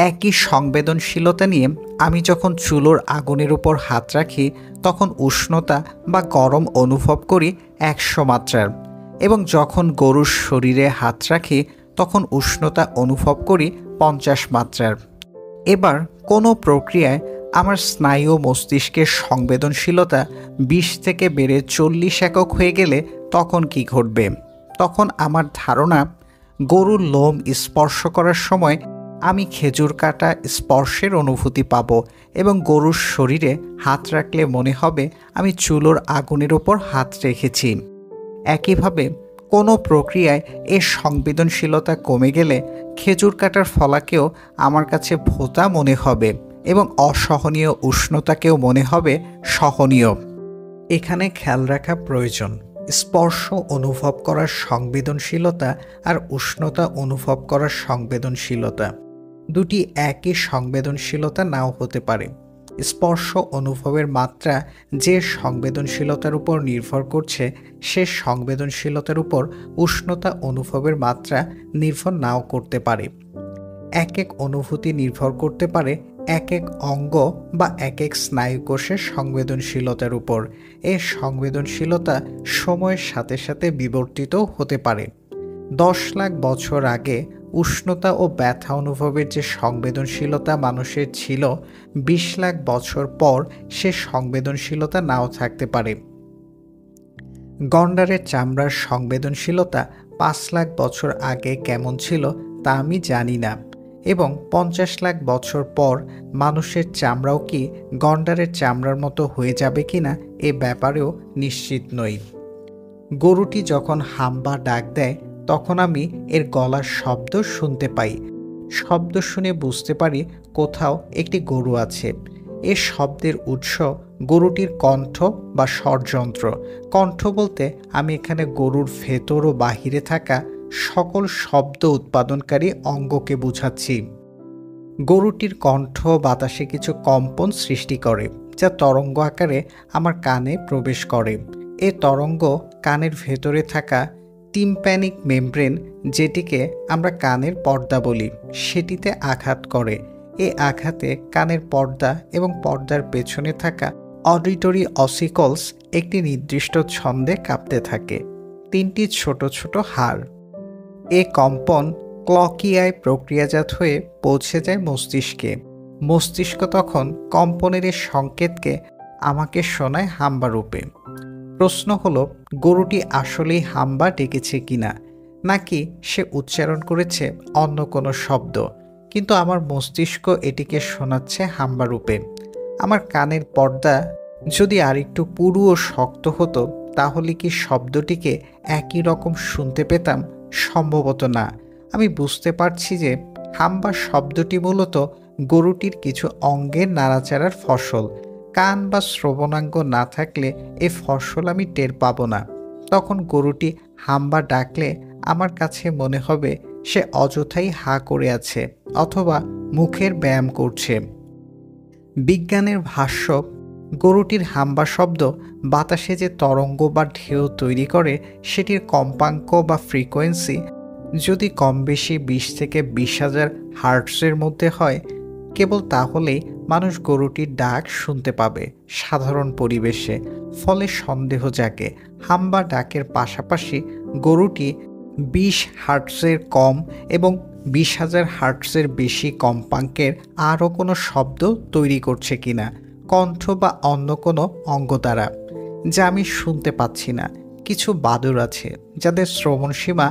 একই সংবেদনশীলতা নিয়ে আমি যখন চুলোর আগুনের উপর হাত রাখি, তখন উষ্ণতা বা গরম অনুভব করি 100 মাত্রার, এবং যখন গরুর শরীরে হাত রাখি তখন উষ্ণতা অনুভব করি 50 মাত্রার। এবার কোনো প্রক্রিয়ায় আমার স্নায়ু ও মস্তিষ্কের সংবেদনশীলতা 20 থেকে বেড়ে 40 একক হয়ে গেলে তখন কি ঘটবে? তখন আমার ধারণা, গরুর লোম স্পর্শ করার সময় আমি খেজুর কাটা স্পর্শের অনুভূতি পাব, এবং গরুর শরীরে হাত রাখলে মনে হবে আমি চুলোর আগুনের ওপর হাত রেখেছি। একইভাবে কোনো প্রক্রিয়ায় এর সংবেদনশীলতা কমে গেলে খেজুর কাটার ফলাকেও আমার কাছে ভোঁতা মনে হবে, এবং অসহনীয় উষ্ণতাকেও মনে হবে সহনীয়। এখানে খেয়াল রাখা প্রয়োজন, স্পর্শ অনুভব করার সংবেদনশীলতা আর উষ্ণতা অনুভব করার সংবেদনশীলতা দুটি একই সংবেদনশীলতা নাও হতে পারে। স্পর্শ অনুভবের মাত্রা যে সংবেদনশীলতার উপর নির্ভর করছে, সে সংবেদনশীলতার উপর উষ্ণতা অনুভবের মাত্রা নির্ভর নাও করতে পারে। এক এক অনুভূতি নির্ভর করতে পারে এক এক অঙ্গ বা এক এক স্নায়ুকোষের সংবেদনশীলতার উপর। এর সংবেদনশীলতা সময়ের সাথে সাথে বিবর্তিত হতে পারে। 10 লাখ বছর আগে উষ্ণতা ও ব্যথা অনুভবের যে সংবেদনশীলতা মানুষের ছিল ২০ লাখ বছর পর সে সংবেদনশীলতা নাও থাকতে পারে। গন্ডারের চামড়ার সংবেদনশীলতা ৫ লাখ বছর আগে কেমন ছিল তা আমি জানি না, এবং ৫০ লাখ বছর পর মানুষের চামড়াও কি গন্ডারের চামড়ার মতো হয়ে যাবে কিনা এ ব্যাপারেও নিশ্চিত নই। গরুটি যখন হাম্বা ডাক দেয় তখন আমি এর গলার শব্দ শুনতে পাই। শব্দ শুনে বুঝতে পারি কোথাও একটি গরু আছে। এর শব্দের উৎস গরুটির কণ্ঠ বা স্বরযন্ত্র। কণ্ঠ বলতে আমি এখানে গরুর ভেতর ও বাহিরে থাকা সকল শব্দ উৎপাদনকারী অঙ্গকে বুঝাচ্ছি। গরুটির কণ্ঠ বাতাসে কিছু কম্পন সৃষ্টি করে, যা তরঙ্গ আকারে আমার কানে প্রবেশ করে। এ তরঙ্গ কানের ভেতরে থাকা টিম্প্যানিক মেমব্রেন, যেটিকে আমরা কানের পর্দা বলি, সেটিতে আঘাত করে। এ আঘাতে কানের পর্দা এবং পর্দার পেছনে থাকা অডিটরি অসিকলস একটি নির্দিষ্ট ছন্দে কাঁপতে থাকে। ৩টি ছোট ছোট হাড়। এ কম্পন ক্লকিয়ায় প্রক্রিয়াজাত হয়ে পৌঁছে যায় মস্তিষ্কে। মস্তিষ্ক তখন কম্পনের এই সংকেতকে আমাকে শোনায় হাম্বা রূপে। প্রশ্ন হলো, গরুটি আসলেই হাম্বা ডেকেছে কিনা, নাকি সে উচ্চারণ করেছে অন্য কোনো শব্দ, কিন্তু আমার মস্তিষ্ক এটিকে শোনাচ্ছে হাম্বা রূপে। আমার কানের পর্দা যদি আরেকটু পুরু ও শক্ত হতো তাহলে কি শব্দটিকে একই রকম শুনতে পেতাম? সম্ভবত না। আমি বুঝতে পারছি যে হাম্বা শব্দটি মূলত গরুটির কিছু অঙ্গের নাড়াচাড়ার ফসল। কান বা শ্রবণাঙ্গ না থাকলে এ ফসল আমি টের পাবো না। তখন গরুটি হাম্বা ডাকলে আমার কাছে মনে হবে সে অযথাই হা করে আছে অথবা মুখের ব্যায়াম করছে। বিজ্ঞানের ভাষ্য, গরুটির হাম্বা শব্দ বাতাসে যে তরঙ্গ বা ঢেউ তৈরি করে সেটির কম্পাঙ্ক বা ফ্রিকোয়েন্সি যদি কম বেশি ২০ থেকে ২০,০০০ হার্টজের মধ্যে হয়, কেবল তাহলেই মানুষ গরুটির ডাক শুনতে পাবে সাধারণ পরিবেশে। ফলে সন্দেহ জাগে, হাম্বা ডাকের পাশাপাশি গরুটি ২০ হার্টজের কম এবং ২০,০০০ হার্টজের বেশি কম্পাঙ্কের আরও কোনো শব্দ তৈরি করছে কিনা, কণ্ঠ বা অন্য কোনো অঙ্গ দ্বারা, যা আমি শুনতে পাচ্ছি না। কিছু বাদুড় আছে যাদের শ্রবণসীমা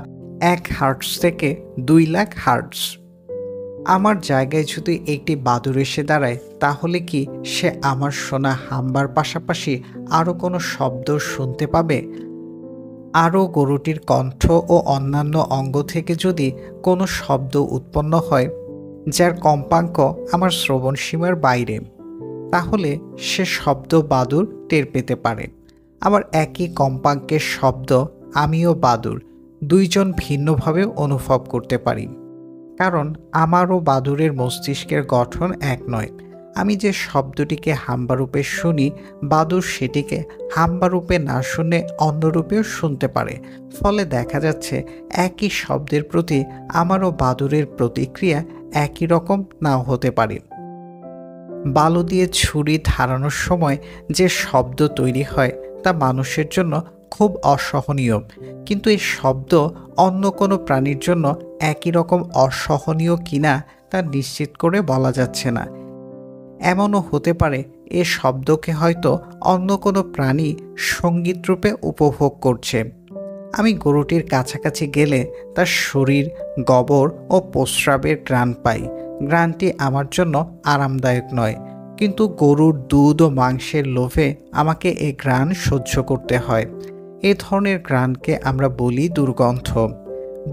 ১ হার্টজ থেকে ২ লাখ হার্টজ। আমার জায়গায় যদি একটি বাদুড় এসে দাঁড়ায় তাহলে কি সে আমার শোনা হাম্বার পাশাপাশি আরও কোনো শব্দ শুনতে পাবে? আরও গরুটির কণ্ঠ ও অন্যান্য অঙ্গ থেকে যদি কোনো শব্দ উৎপন্ন হয় যার কম্পাঙ্ক আমার শ্রবণসীমার বাইরে, তাহলে সে শব্দ বাদুড় টের পেতে পারে। আবার একই কম্পাঙ্কের শব্দ আমি ও বাদুড় দুইজন ভিন্নভাবে অনুভব করতে পারি, কারণ আমার ও বাদুড়ের মস্তিষ্কের গঠন এক নয়। আমি যে শব্দটিকে হাম্বা রূপে শুনি, বাদুড় সেটিকে হাম্বা রূপে না শুনে অন্য রূপেও শুনতে পারে। ফলে দেখা যাচ্ছে একই শব্দের প্রতি আমার ও বাদুড়ের প্রতিক্রিয়া একই রকম নাও হতে পারে। বালু দিয়ে ছুরি ধারানোর সময় যে শব্দ তৈরি হয় তা মানুষের জন্য খুব অসহনীয়, কিন্তু এই শব্দ অন্য কোনো প্রাণীর জন্য একই রকম অসহনীয় কিনা তা নিশ্চিত করে বলা যাচ্ছে না। এমনও হতে পারে এ শব্দকে হয়তো অন্য কোনো প্রাণী সঙ্গীত রূপে উপভোগ করছে। আমি গরুটির কাছাকাছি গেলে তার শরীর, গোবর ও প্রস্রাবের ঘ্রাণ পাই। ঘ্রাণটি আমার জন্য আরামদায়ক নয়, কিন্তু গরুর দুধ ও মাংসের লোভে আমাকে এ ঘ্রাণ সহ্য করতে হয়। এ ধরনের ঘ্রাণকে আমরা বলি দুর্গন্ধ।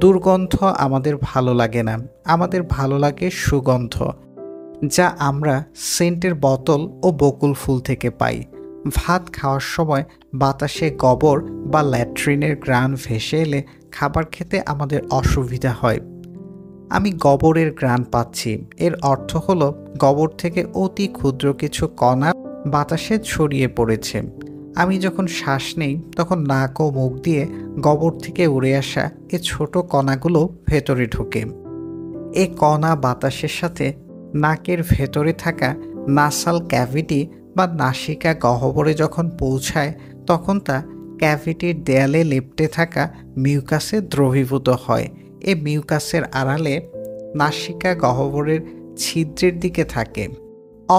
দুর্গন্ধ আমাদের ভালো লাগে না, আমাদের ভালো লাগে সুগন্ধ, যা আমরা সেন্টের বোতল ও বকুল ফুল থেকে পাই। ভাত খাওয়ার সময় বাতাসে গোবর বা ল্যাট্রিনের ঘ্রাণ ভেসে এলে খাবার খেতে আমাদের অসুবিধা হয়। আমি গোবরের ঘ্রাণ পাচ্ছি, এর অর্থ হলো গোবর থেকে অতি ক্ষুদ্র কিছু কণা বাতাসে ছড়িয়ে পড়েছে। আমি যখন শ্বাস নেই তখন নাক ও মুখ দিয়ে গোবর থেকে উড়ে আসা এ ছোট কণাগুলো ভেতরে ঢোকে। এ কণা বাতাসের সাথে নাকের ভেতরে থাকা নাসাল ক্যাভিটি বা নাসিকা গহ্বরে যখন পৌঁছায় তখন তা ক্যাভিটির দেয়ালে লেপ্টে থাকা মিউকাসে দ্রবীভূত হয়। এ মিউকাসের আড়ালে নাসিকা গহ্বরের ছিদ্রের দিকে থাকে।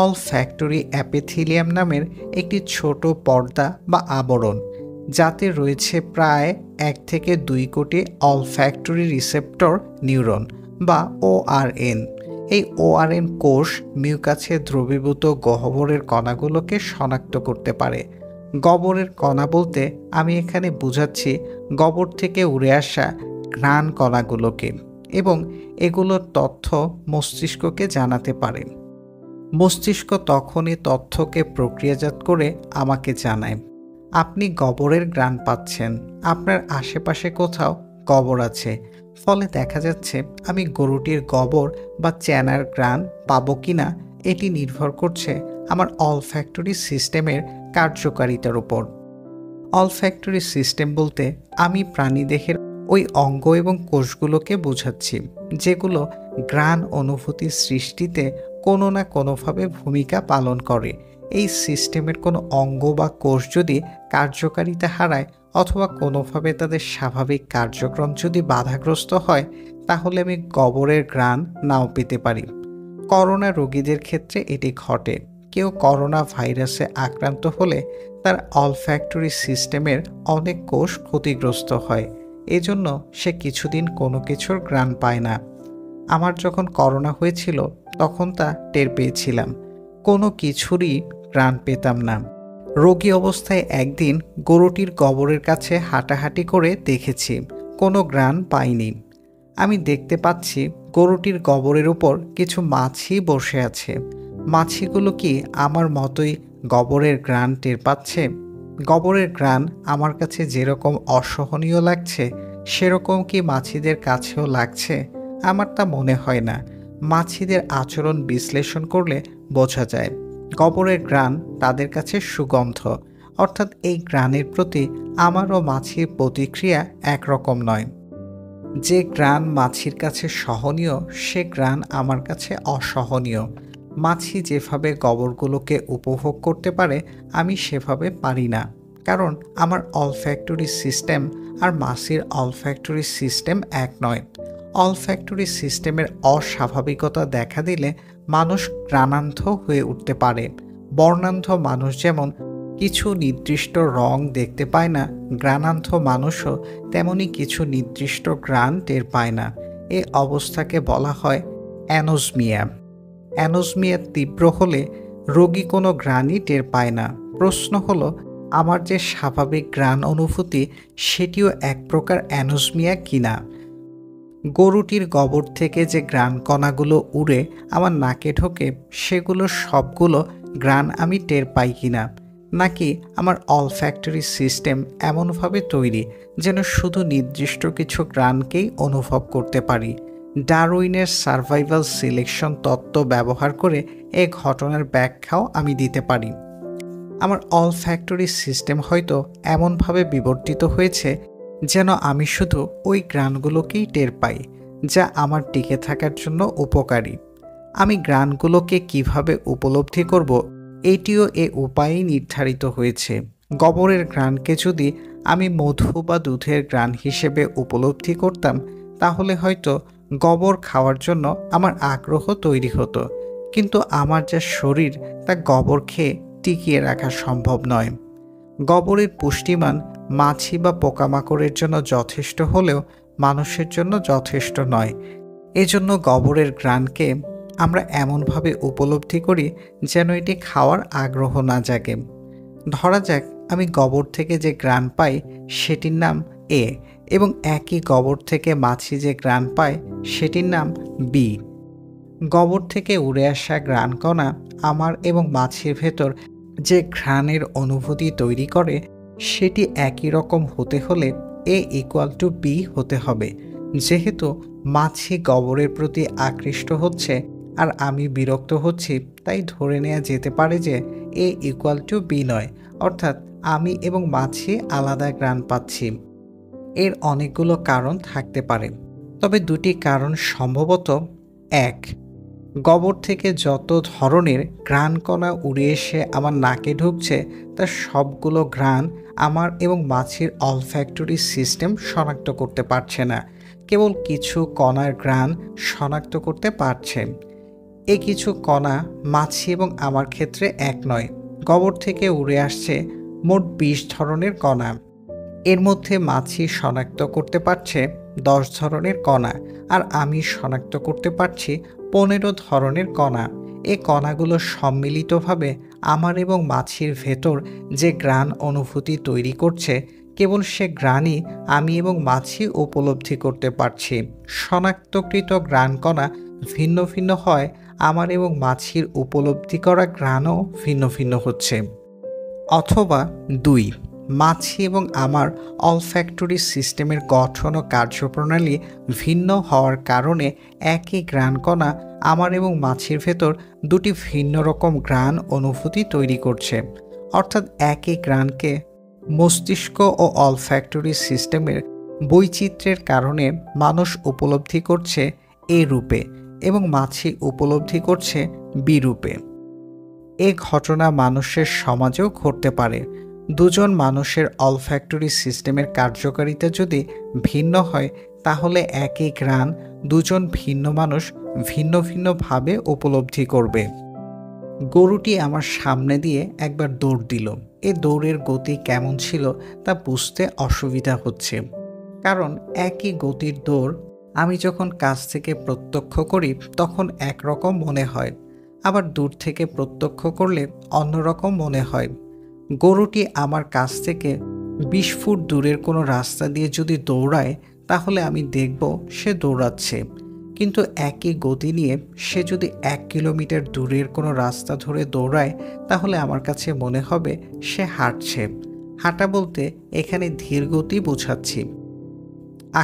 অলফ্যাক্টরি অ্যাপিথেলিয়াম নামের একটি ছোট পর্দা বা আবরণ, যাতে রয়েছে প্রায় 1 থেকে 2 কোটি অলফ্যাক্টরি রিসেপ্টর নিউরন বা ওআরএন। এই ওআরএন কোষ মিউকাসে দ্রবীভূত গহ্বরের কণাগুলোকে শনাক্ত করতে পারে। গহ্বরের কণা বলতে আমি এখানে বোঝাচ্ছি গহ্বর থেকে উড়ে আসা ঘ্রাণ কণাগুলোকে, এবং এগুলোর তথ্য মস্তিষ্ককে জানাতে পারে। মস্তিষ্ক তখনই তথ্যকে প্রক্রিয়াজাত করে আমাকে জানায়, আপনি গহ্বরের ঘ্রাণ পাচ্ছেন, আপনার আশেপাশে কোথাও গহ্বর আছে। ফলে দেখা যাচ্ছে আমি গরুটির গোবর বা চেনার ঘ্রাণ পাবো কিনা এটি নির্ভর করছে আমার অলফ্যাক্টরি সিস্টেমের কার্যকারিতার উপর। অলফ্যাক্টরি সিস্টেম বলতে আমি প্রাণীদেহের ওই অঙ্গ এবং কোষগুলোকে বোঝাচ্ছি যেগুলো ঘ্রাণ অনুভূতির সৃষ্টিতে কোনো না কোনোভাবে ভূমিকা পালন করে। এই সিস্টেমের কোনো অঙ্গ বা কোষ যদি কার্যকারিতা হারায় অথবা কোনোভাবে তাদের স্বাভাবিক কার্যক্রম যদি বাধাগ্রস্ত হয়, তাহলে আমি গহ্বরের ঘ্রাণ নাও পেতে পারি। করোনা রোগীদের ক্ষেত্রে এটি ঘটে। কেউ করোনা ভাইরাসে আক্রান্ত হলে তার অলফ্যাক্টরি সিস্টেমের অনেক কোষ ক্ষতিগ্রস্ত হয়, এজন্য সে কিছুদিন কোনো কিছুর ঘ্রাণ পায় না। আমার যখন করোনা হয়েছিল তখন তা টের পেয়েছিলাম, কোনো কিছুরই ঘ্রাণ পেতাম না। রোগী অবস্থায় একদিন গরুটির গহ্বরের কাছে হাঁটাহাঁটি করে দেখেছি, কোনো ঘ্রাণ পাইনি। আমি দেখতে পাচ্ছি গরুটির গহ্বরের উপর কিছু মাছি বসে আছে। মাছিগুলো কি আমার মতোই গহ্বরের ঘ্রাণ টের পাচ্ছে? গহ্বরের ঘ্রাণ আমার কাছে যেরকম অসহনীয় লাগছে, সেরকম কি মাছিদের কাছেও লাগছে? আমার তা মনে হয় না। মাছিদের আচরণ বিশ্লেষণ করলে বোঝা যায় গহ্বরের ঘ্রাণ তাদের কাছে সুগন্ধ, অর্থাৎ এই ঘ্রাণের প্রতি আমার ও মাছির প্রতিক্রিয়া একরকম নয়। যে ঘ্রাণ মাছির কাছে সহনীয় সে ঘ্রাণ আমার কাছে অসহনীয়। মাছি যেভাবে গহ্বরগুলোকে উপভোগ করতে পারে আমি সেভাবে পারি না, কারণ আমার অলফ্যাক্টরি সিস্টেম আর মাছির অলফ্যাক্টরি সিস্টেম এক নয়। অলফ্যাক্টরি সিস্টেমের অস্বাভাবিকতা দেখা দিলে মানুষ ঘ্রাণান্ধ হয়ে উঠতে পারে। বর্ণান্ধ মানুষ যেমন কিছু নির্দিষ্ট রং দেখতে পায় না, ঘ্রাণান্ধ মানুষও তেমনি কিছু নির্দিষ্ট ঘ্রাণ টের পায় না। এ অবস্থাকে বলা হয় অ্যানোজমিয়া। অ্যানোজমিয়া তীব্র হলে রোগী কোনো ঘ্রাণই টের পায় না। প্রশ্ন হলো, আমার যে স্বাভাবিক ঘ্রাণ অনুভূতি সেটিও এক প্রকার অ্যানোজমিয়া কিনা? গরুটির গোবর থেকে যে ঘ্রাণ কণাগুলো উড়ে আমার নাকে ঢোকে সেগুলো সবগুলো ঘ্রাণ আমি টের পাই কিনা, নাকি আমার অলফ্যাক্টরি সিস্টেম এমনভাবে তৈরি যেন শুধু নির্দিষ্ট কিছু ঘ্রাণকেই অনুভব করতে পারি? ডারউইনের সার্ভাইভাল সিলেকশন তত্ত্ব ব্যবহার করে এ ঘটনার ব্যাখ্যাও আমি দিতে পারি। আমার অলফ্যাক্টরি সিস্টেম হয়তো এমনভাবে বিবর্তিত হয়েছে যেন আমি শুধু ওই ঘ্রাণগুলোকেই টের পাই যা আমার টিকে থাকার জন্য উপকারী। আমি ঘ্রাণগুলোকে কিভাবে উপলব্ধি করব এটিও এ উপায়েই নির্ধারিত হয়েছে। গোবরের ঘ্রাণকে যদি আমি মধু বা দুধের ঘ্রাণ হিসেবে উপলব্ধি করতাম তাহলে হয়তো গোবর খাওয়ার জন্য আমার আগ্রহ তৈরি হতো, কিন্তু আমার যা শরীর তা গোবর খেয়ে টিকিয়ে রাখা সম্ভব নয়। গোবরের পুষ্টিমান মাছি বা পোকামাকড়ের জন্য যথেষ্ট হলেও মানুষের জন্য যথেষ্ট নয়। এজন্য গোবরের ঘ্রাণকে আমরা এমনভাবে উপলব্ধি করি যেন এটি খাওয়ার আগ্রহ না জাগে। ধরা যাক আমি গোবর থেকে যে ঘ্রাণ পাই সেটির নাম এ, এবং একই গোবর থেকে মাছি যে ঘ্রাণ পায় সেটির নাম বি। গোবর থেকে উড়ে আসা ঘ্রাণকণা আমার এবং মাছির ভেতর যে ঘ্রাণের অনুভূতি তৈরি করে সেটি একই রকম হতে হলে এ ইকুয়াল টু বি হতে হবে। যেহেতু মাছি গোবরের প্রতি আকৃষ্ট হচ্ছে আর আমি বিরক্ত হচ্ছি, তাই ধরে নেওয়া যেতে পারে যে এ ইকুয়াল টু বি নয়, অর্থাৎ আমি এবং মাছি আলাদা ঘ্রাণ পাচ্ছি। এর অনেকগুলো কারণ থাকতে পারে, তবে দুটি কারণ সম্ভবত এক, গোবর থেকে যত ধরনের ঘ্রাণকণা উড়ে এসে আমার নাকে ঢুকছে তার সবগুলো ঘ্রাণ আমার এবং মাছির অলফ্যাক্টরি সিস্টেম শনাক্ত করতে পারছে না। কেবল কিছু কণার ঘ্রাণ শনাক্ত করতে পারছে। এই কিছু কণা মাছি এবং আমার ক্ষেত্রে এক নয়, গোবর থেকে উড়ে আসছে মোট ২০ ধরনের কণা। এর মধ্যে মাছি শনাক্ত করতে পারছে ১০ ধরনের কণা, আর আমি শনাক্ত করতে পারছি ১৫ ধরনের কণা। এই কণাগুলো সম্মিলিতভাবে আমার এবং মাছির ভেতর যে ঘ্রাণ অনুভূতি তৈরি করছে, কেবল সে ঘ্রাণই আমি এবং মাছি উপলব্ধি করতে পারছি। শনাক্তকৃত ঘ্রাণ কণা ভিন্ন ভিন্ন হয়, আমার এবং মাছির উপলব্ধি করা ঘ্রাণও ভিন্ন ভিন্ন হচ্ছে। অথবা ২, মাছি এবং আমার অলফ্যাক্টরি সিস্টেমের গঠন ও কার্যপ্রণালী ভিন্ন হওয়ার কারণে একই ঘ্রাণকণা আমার এবং মাছির ভেতর দুটি ভিন্ন রকম ঘ্রাণ অনুভূতি তৈরি করছে। অর্থাৎ একই ঘ্রাণকে মস্তিষ্ক ও অলফ্যাক্টরি সিস্টেমের বৈচিত্র্যের কারণে মানুষ উপলব্ধি করছে এ রূপে এবং মাছি উপলব্ধি করছে বি রূপে। এ ঘটনা মানুষের সমাজেও ঘটতে পারে। দুজন মানুষের অলফ্যাক্টরি সিস্টেমের কার্যকারিতা যদি ভিন্ন হয়, তাহলে একই ঘ্রাণ দুজন ভিন্ন মানুষ ভিন্ন ভিন্নভাবে উপলব্ধি করবে। গরুটি আমার সামনে দিয়ে একবার দৌড় দিল। এ দৌড়ের গতি কেমন ছিল তা বুঝতে অসুবিধা হচ্ছে, কারণ একই গতির দৌড় আমি যখন কাছ থেকে প্রত্যক্ষ করি তখন একরকম মনে হয়, আবার দূর থেকে প্রত্যক্ষ করলে অন্যরকম মনে হয়। গরুটি আমার কাছ থেকে ২০ ফুট দূরের কোনো রাস্তা দিয়ে যদি দৌড়ায়, তাহলে আমি দেখব সে দৌড়াচ্ছে। কিন্তু একই গতি নিয়ে সে যদি ১ কিলোমিটার দূরের কোনো রাস্তা ধরে দৌড়ায়, তাহলে আমার কাছে মনে হবে সে হাঁটছে। হাঁটা বলতে এখানে ধীর গতি বোঝাচ্ছি।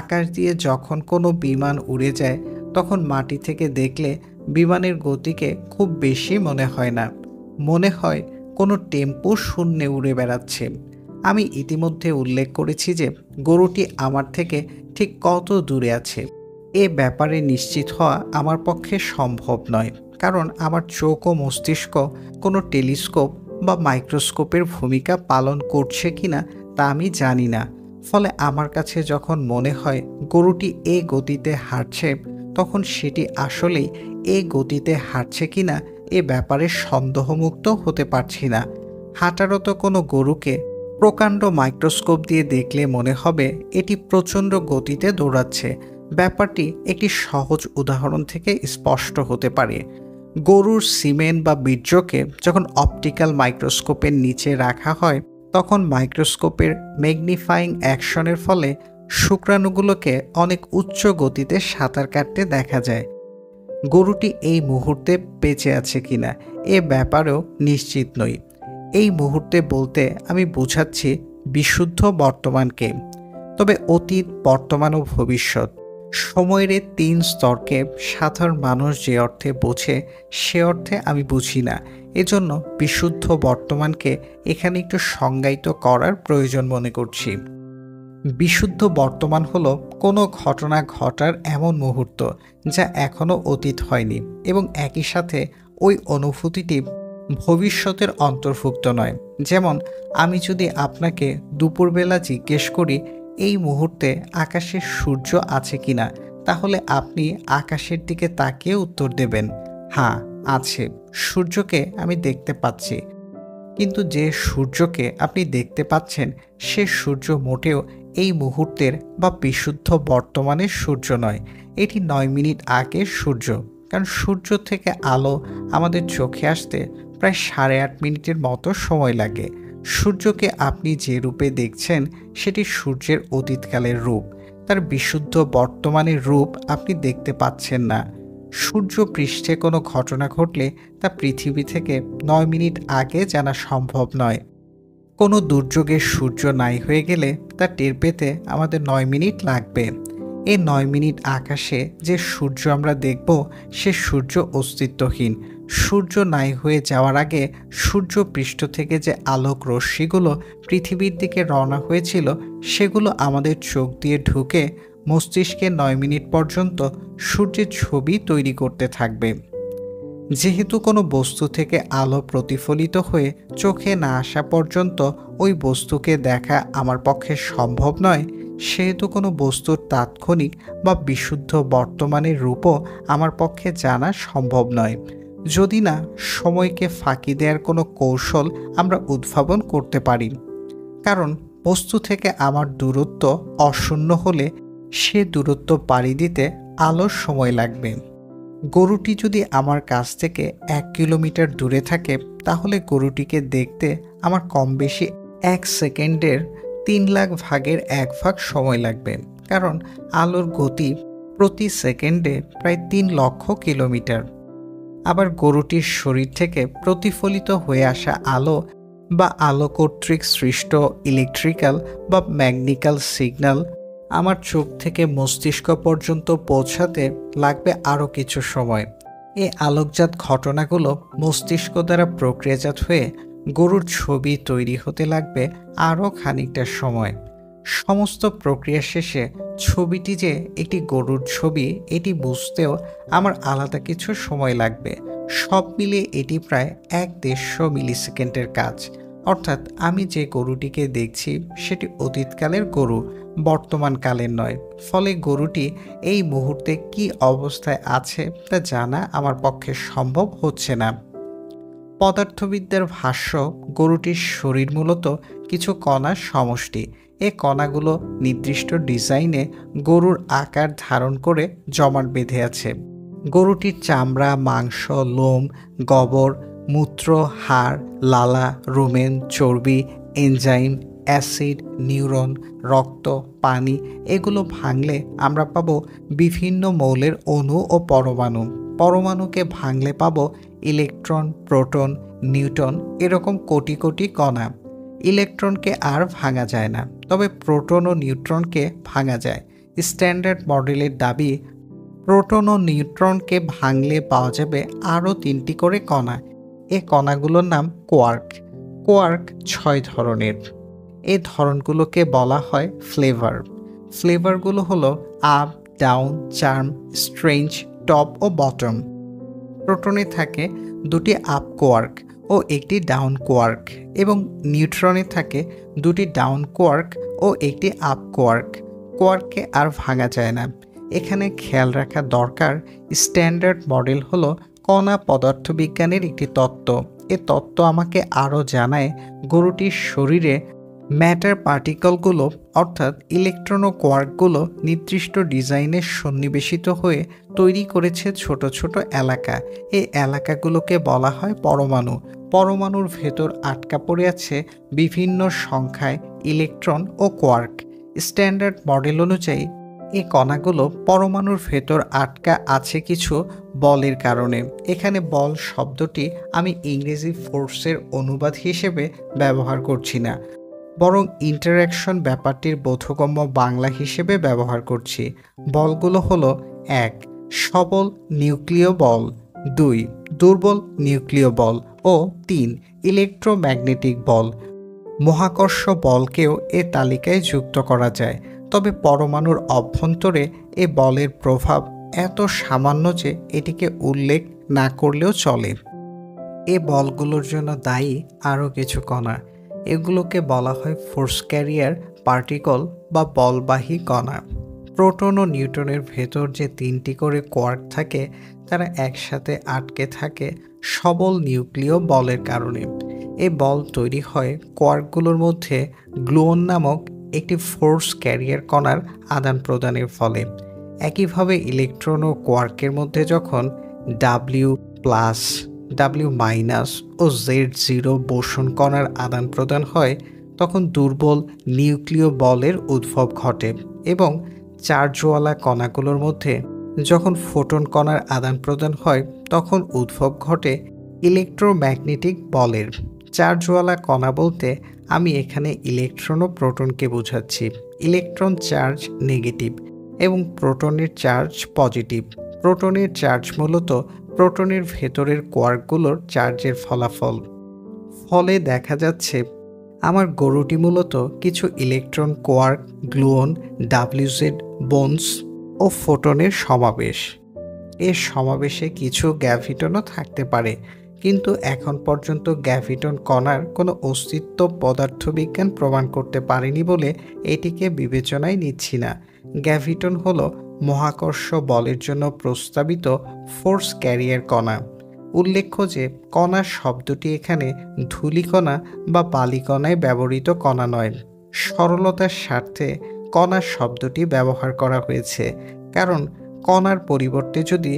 আকাশ দিয়ে যখন কোনো বিমান উড়ে যায়, তখন মাটি থেকে দেখলে বিমানের গতিকে খুব বেশি মনে হয় না, মনে হয় কোনো টেম্পো শূন্যে উড়ে বেড়াচ্ছে। আমি ইতিমধ্যে উল্লেখ করেছি যে গরুটি আমার থেকে ঠিক কত দূরে আছে। এ ব্যাপারে নিশ্চিত হওয়া আমার পক্ষে সম্ভব নয়, কারণ আমার চোখ ও মস্তিষ্ক কোনো টেলিস্কোপ বা মাইক্রোস্কোপের ভূমিকা পালন করছে কিনা তা আমি জানি না। ফলে আমার কাছে যখন মনে হয় গরুটি এ গতিতে হাঁটছে, তখন সেটি আসলেই এ গতিতে হাঁটছে কিনা এ ব্যাপারে সন্দেহমুক্ত হতে পারছি না। হাঁটারত কোনো গরুকে প্রকাণ্ড মাইক্রোস্কোপ দিয়ে দেখলে মনে হবে এটি প্রচণ্ড গতিতে দৌড়াচ্ছে। ব্যাপারটি একটি সহজ উদাহরণ থেকে স্পষ্ট হতে পারে। গরুর সিমেন্ট বা বীর্যকে যখন অপটিক্যাল মাইক্রোস্কোপের নিচে রাখা হয়, তখন মাইক্রোস্কোপের ম্যাগনিফাইং অ্যাকশনের ফলে শুক্রাণুগুলোকে অনেক উচ্চ গতিতে সাঁতার কাটতে দেখা যায়। গরুটি এই মুহূর্তে বেঁচে আছে কিনা এ ব্যাপারেও নিশ্চিত নই। এই মুহূর্তে বলতে আমি বোঝাচ্ছি বিশুদ্ধ বর্তমানকে। তবে অতীত, বর্তমান ও ভবিষ্যৎ সময়ের ৩ স্তরকে সাধারণ মানুষ যে অর্থে বোঝে, সে অর্থে আমি বুঝি না। এজন্য বিশুদ্ধ বর্তমানকে এখানে একটু সংজ্ঞায়িত করার প্রয়োজন মনে করছি। বিশুদ্ধ বর্তমান হলো কোনো ঘটনা ঘটার এমন মুহূর্ত যা এখনও অতীত হয়নি, এবং একই সাথে ওই অনুভূতিটি ভবিষ্যতের অন্তর্ভুক্ত নয়। যেমন আমি যদি আপনাকে দুপুরবেলা জিজ্ঞেস করি এই মুহূর্তে আকাশে সূর্য আছে কিনা, তাহলে আপনি আকাশের দিকে তাকিয়ে উত্তর দেবেন, হ্যাঁ আছে, সূর্যকে আমি দেখতে পাচ্ছি। কিন্তু যে সূর্যকে আপনি দেখতে পাচ্ছেন, সে সূর্য মোটেও এই মুহূর্তের বা বিশুদ্ধ বর্তমানের সূর্য নয়। এটি ৯ মিনিট আগের সূর্য, কারণ সূর্য থেকে আলো আমাদের চোখে আসতে প্রায় ৮.৫ মিনিটের মতো সময় লাগে। সূর্যকে আপনি যে রূপে দেখছেন, সেটি সূর্যের অতীতকালের রূপ। তার বিশুদ্ধ বর্তমানের রূপ আপনি দেখতে পাচ্ছেন না। সূর্য পৃষ্ঠে কোনো ঘটনা ঘটলে তা পৃথিবী থেকে ৯ মিনিট আগে জানা সম্ভব নয়। কোনো দুর্যোগে সূর্য নাই হয়ে গেলে তা টের পেতে আমাদের ৯ মিনিট লাগবে। এই ৯ মিনিট আকাশে যে সূর্য আমরা দেখব, সে সূর্য অস্তিত্বহীন। সূর্য নাই হয়ে যাওয়ার আগে সূর্য পৃষ্ঠ থেকে যে আলোক রশ্মিগুলো পৃথিবীর দিকে রওনা হয়েছিল, সেগুলো আমাদের চোখ দিয়ে ঢুকে মস্তিষ্কে ৯ মিনিট পর্যন্ত সূর্যের ছবি তৈরি করতে থাকবে। যেহেতু কোনো বস্তু থেকে আলো প্রতিফলিত হয়ে চোখে না আসা পর্যন্ত ওই বস্তুকে দেখা আমার পক্ষে সম্ভব নয়, সেহেতু কোনো বস্তুর তাৎক্ষণিক বা বিশুদ্ধ বর্তমানের রূপও আমার পক্ষে জানা সম্ভব নয়, যদি না সময়কে ফাঁকি দেওয়ার কোনো কৌশল আমরা উদ্ভাবন করতে পারি। কারণ বস্তু থেকে আমার দূরত্ব অশূন্য হলে সে দূরত্ব পাড়ি দিতে আলোর সময় লাগবে। গরুটি যদি আমার কাছ থেকে 1 কিলোমিটার দূরে থাকে, তাহলে গরুটিকে দেখতে আমার কম বেশি 1 সেকেন্ডের 3 লাখ ভাগের 1 ভাগ সময় লাগবে। কারণ আলোর গতি প্রতি সেকেন্ডে প্রায় 3 লক্ষ কিলোমিটার। আবার গরুটির শরীর থেকে প্রতিফলিত হয়ে আসা আলো বা আলো কর্তৃক সৃষ্ট ইলেকট্রিক্যাল বা ম্যাগনেটিক্যাল সিগন্যাল আমার চোখ থেকে মস্তিষ্ক পর্যন্ত পৌঁছাতে লাগবে আরও কিছু সময়। এই আলোকজাত ঘটনাগুলো মস্তিষ্ক দ্বারা প্রক্রিয়াজাত হয়ে গরুর ছবি তৈরি হতে লাগবে আরও খানিকটা সময়। সমস্ত প্রক্রিয়া শেষে ছবিটি যে একটি গরুর ছবি, এটি বুঝতেও আমার আলাদা কিছু সময় লাগবে। সব মিলিয়ে এটি প্রায় 150 মিলিসেকেন্ডের কাজ। অর্থাৎ আমি যে গরুটিকে দেখছি সেটি অতীতকালের গরু, বর্তমানকালের নয়। ফলে গরুটি এই মুহূর্তে কি অবস্থায় আছে তা জানা আমার পক্ষে সম্ভব হচ্ছে না। পদার্থবিদদের ভাষ্য, গরুটির শরীর মূলত কিছু কণার সমষ্টি। এই কণাগুলো নির্দিষ্ট ডিজাইনে গরুর আকার ধারণ করে জমাট বেঁধে আছে। গরুটির চামড়া, মাংস, লোম, গোবর, মূত্র, হাড়, লালা, রুমেন, চর্বি, এনজাইম, অ্যাসিড, নিউরন, রক্ত, পানি এগুলো ভাঙলে আমরা পাবো বিভিন্ন মৌলের অণু ও পরমাণু। পরমাণুকে ভাঙলে পাবো ইলেকট্রন, প্রোটন, নিউট্রন এরকম কোটি কোটি কণা। ইলেকট্রনকে আর ভাঙা যায় না, তবে প্রোটন ও নিউট্রনকে ভাঙা যায়। স্ট্যান্ডার্ড মডেলের দাবি, প্রোটন ও নিউট্রনকে ভাঙলে পাওয়া যাবে আরও 3টি করে কণা। এই কণাগুলোর নাম কোয়ার্ক। কোয়ার্ক 6 ধরনের। এই ধরনগুলোকে বলা হয় ফ্লেভার। ফ্লেভারগুলো হলো up, down, charm, strange, top ও বটম। প্রোটনে থাকে 2টি আপ কোয়ার্ক ও 1টি ডাউন কোয়ার্ক, এবং নিউট্রনে থাকে 2টি ডাউন কোয়ার্ক ও 1টি আপ কোয়ার্ক। কোয়ার্ককে আর ভাঙা যায় না। এখানে খেয়াল রাখা দরকার, স্ট্যান্ডার্ড মডেল হলো কণা পদার্থবিজ্ঞানের একটি তত্ত্ব। এ তত্ত্ব আমাকে আরও জানায় গরুটির শরীরে ম্যাটার পার্টিকলগুলো অর্থাৎ ইলেকট্রন ও কোয়ার্কগুলো নির্দিষ্ট ডিজাইনে সন্নিবেশিত হয়ে তৈরি করেছে ছোট ছোট এলাকা। এই এলাকাগুলোকে বলা হয় পরমাণু। পরমাণুর ভেতর আটকা পড়ে আছে বিভিন্ন সংখ্যায় ইলেকট্রন ও কোয়ার্ক। স্ট্যান্ডার্ড মডেল অনুযায়ী এই কণাগুলো পরমাণুর ভেতর আটকা আছে কিছু বলের কারণে। এখানে বল শব্দটি আমি ইংরেজি ফোর্সের অনুবাদ হিসেবে ব্যবহার করছি না, বরং ইন্টারঅ্যাকশন ব্যাপারটির বোধগম্য বাংলা হিসেবে ব্যবহার করছি। বলগুলো হলো 1. সবল নিউক্লিয় বল, 2. দুর্বল নিউক্লিয় বল ও 3. ইলেকট্রোম্যাগনেটিক বল। মহাকর্ষ বলকেও এ তালিকায় যুক্ত করা যায়, তবে পরমাণুর অভ্যন্তরে এ বলের প্রভাব এত সামান্য যে এটিকে উল্লেখ না করলেও চলে। এ বলগুলোর জন্য দায়ী আরও কিছু কণা। এগুলোকে বলা হয় ফোর্স ক্যারিয়ার পার্টিকল বা বলবাহী কণা। প্রোটন ও নিউট্রনের ভেতর যে 3টি করে কোয়ার্ক থাকে, তারা একসাথে আটকে থাকে সবল নিউক্লিয় বলের কারণে। এই বল তৈরি হয় কোয়ার্কগুলোর মধ্যে গ্লুয়ন নামক একটি ফোর্স ক্যারিয়ার কণার আদান প্রদানের ফলে। একইভাবে ইলেকট্রন ও কোয়ার্কের মধ্যে যখন ডাব্লিউ প্লাস, ডাব্লিউ মাইনাস ও Z0 বোসন কণার আদান প্রদান হয়, তখন দুর্বল নিউক্লিয় বলের উদ্ভব ঘটে। এবং চার্জওয়ালা কণাগুলোর মধ্যে যখন ফোটন কণার আদান প্রদান হয়, তখন উদ্ভব ঘটে ইলেকট্রোম্যাগনেটিক বলের। চার্জওয়ালা কণা বলতে আমি এখানে ইলেকট্রন ও প্রোটনকে বোঝাচ্ছি। ইলেকট্রন চার্জ নেগেটিভ এবং প্রোটনের চার্জ পজিটিভ। প্রোটনের চার্জ মূলত প্রোটনের ভেতরের কোয়ার্কগুলোর চার্জের ফলাফল। ফলে দেখা যাচ্ছে আমার গরুটি মূলত কিছু ইলেকট্রন, কোয়ার্ক, গ্লুয়ন, WZ বোনস ও ফোটনের সমাবেশ। এর সমাবেশে কিছু গ্র্যাভিটনও থাকতে পারে, কিন্তু এখন পর্যন্ত গ্র্যাভিটন কণার কোনো অস্তিত্ব পদার্থবিজ্ঞান প্রমাণ করতে পারেনি বলে এটিকে বিবেচনায় নিচ্ছি না। গ্র্যাভিটন হলো মহাকর্ষ বলের জন্য প্রস্তাবিত ফোর্স ক্যারিয়ার কণা। উল্লেখ্য যে কণা শব্দটি এখানে ধূলিকণা বা বালিকণায় ব্যবহৃত কণা নয়। সরলতার স্বার্থে কণা শব্দটি ব্যবহার করা হয়েছে, কারণ কণার পরিবর্তে যদি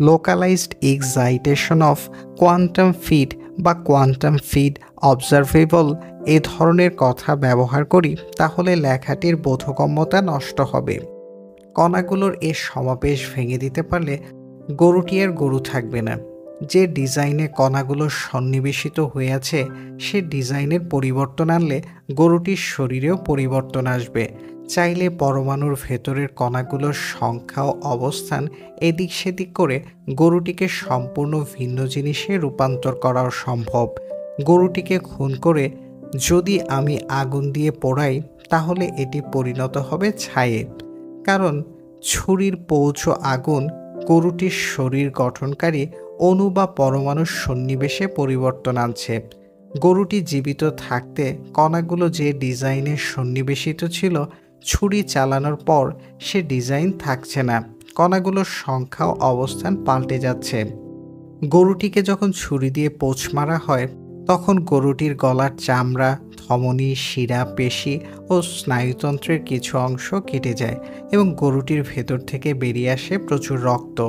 localised excitation of quantum feed বা কোয়ান্টাম ফিড অবজারভেবল এ ধরনের কথা ব্যবহার করি, তাহলে লেখাটির বোধগম্যতা নষ্ট হবে। কণাগুলোর এ সমাবেশ ভেঙে দিতে পারলে গরুটি আর গরু থাকবে না। যে ডিজাইনে কণাগুলো সন্নিবেশিত হয়ে আছে সে ডিজাইনের পরিবর্তন আনলে গরুটির শরীরেও পরিবর্তন আসবে। চাইলে পরমাণুর ভেতরের কণাগুলোর সংখ্যা ও অবস্থান এদিক সেদিক করে গরুটিকে সম্পূর্ণ ভিন্ন জিনিসে রূপান্তর করাও সম্ভব। গরুটিকে খুন করে যদি আমি আগুন দিয়ে পোড়াই, তাহলে এটি পরিণত হবে ছাইয়ে, কারণ ছুরির পৌঁছো আগুন গরুটির শরীর গঠনকারী অণু বা পরমাণুর সন্নিবেশে পরিবর্তন আনছে। গরুটি জীবিত থাকতে কণাগুলো যে ডিজাইনে সন্নিবেশিত ছিল, ছুরি চালানোর পর সে ডিজাইন থাকছে না, কণাগুলোর সংখ্যা ও অবস্থান পাল্টে যাচ্ছে। গরুটিকে যখন ছুরি দিয়ে পোঁচ মারা হয়, তখন গরুটির গলার চামড়া, ধমনী, শিরা, পেশি ও স্নায়ুতন্ত্রের কিছু অংশ কেটে যায় এবং গরুটির ভেতর থেকে বেরিয়ে আসে প্রচুর রক্ত।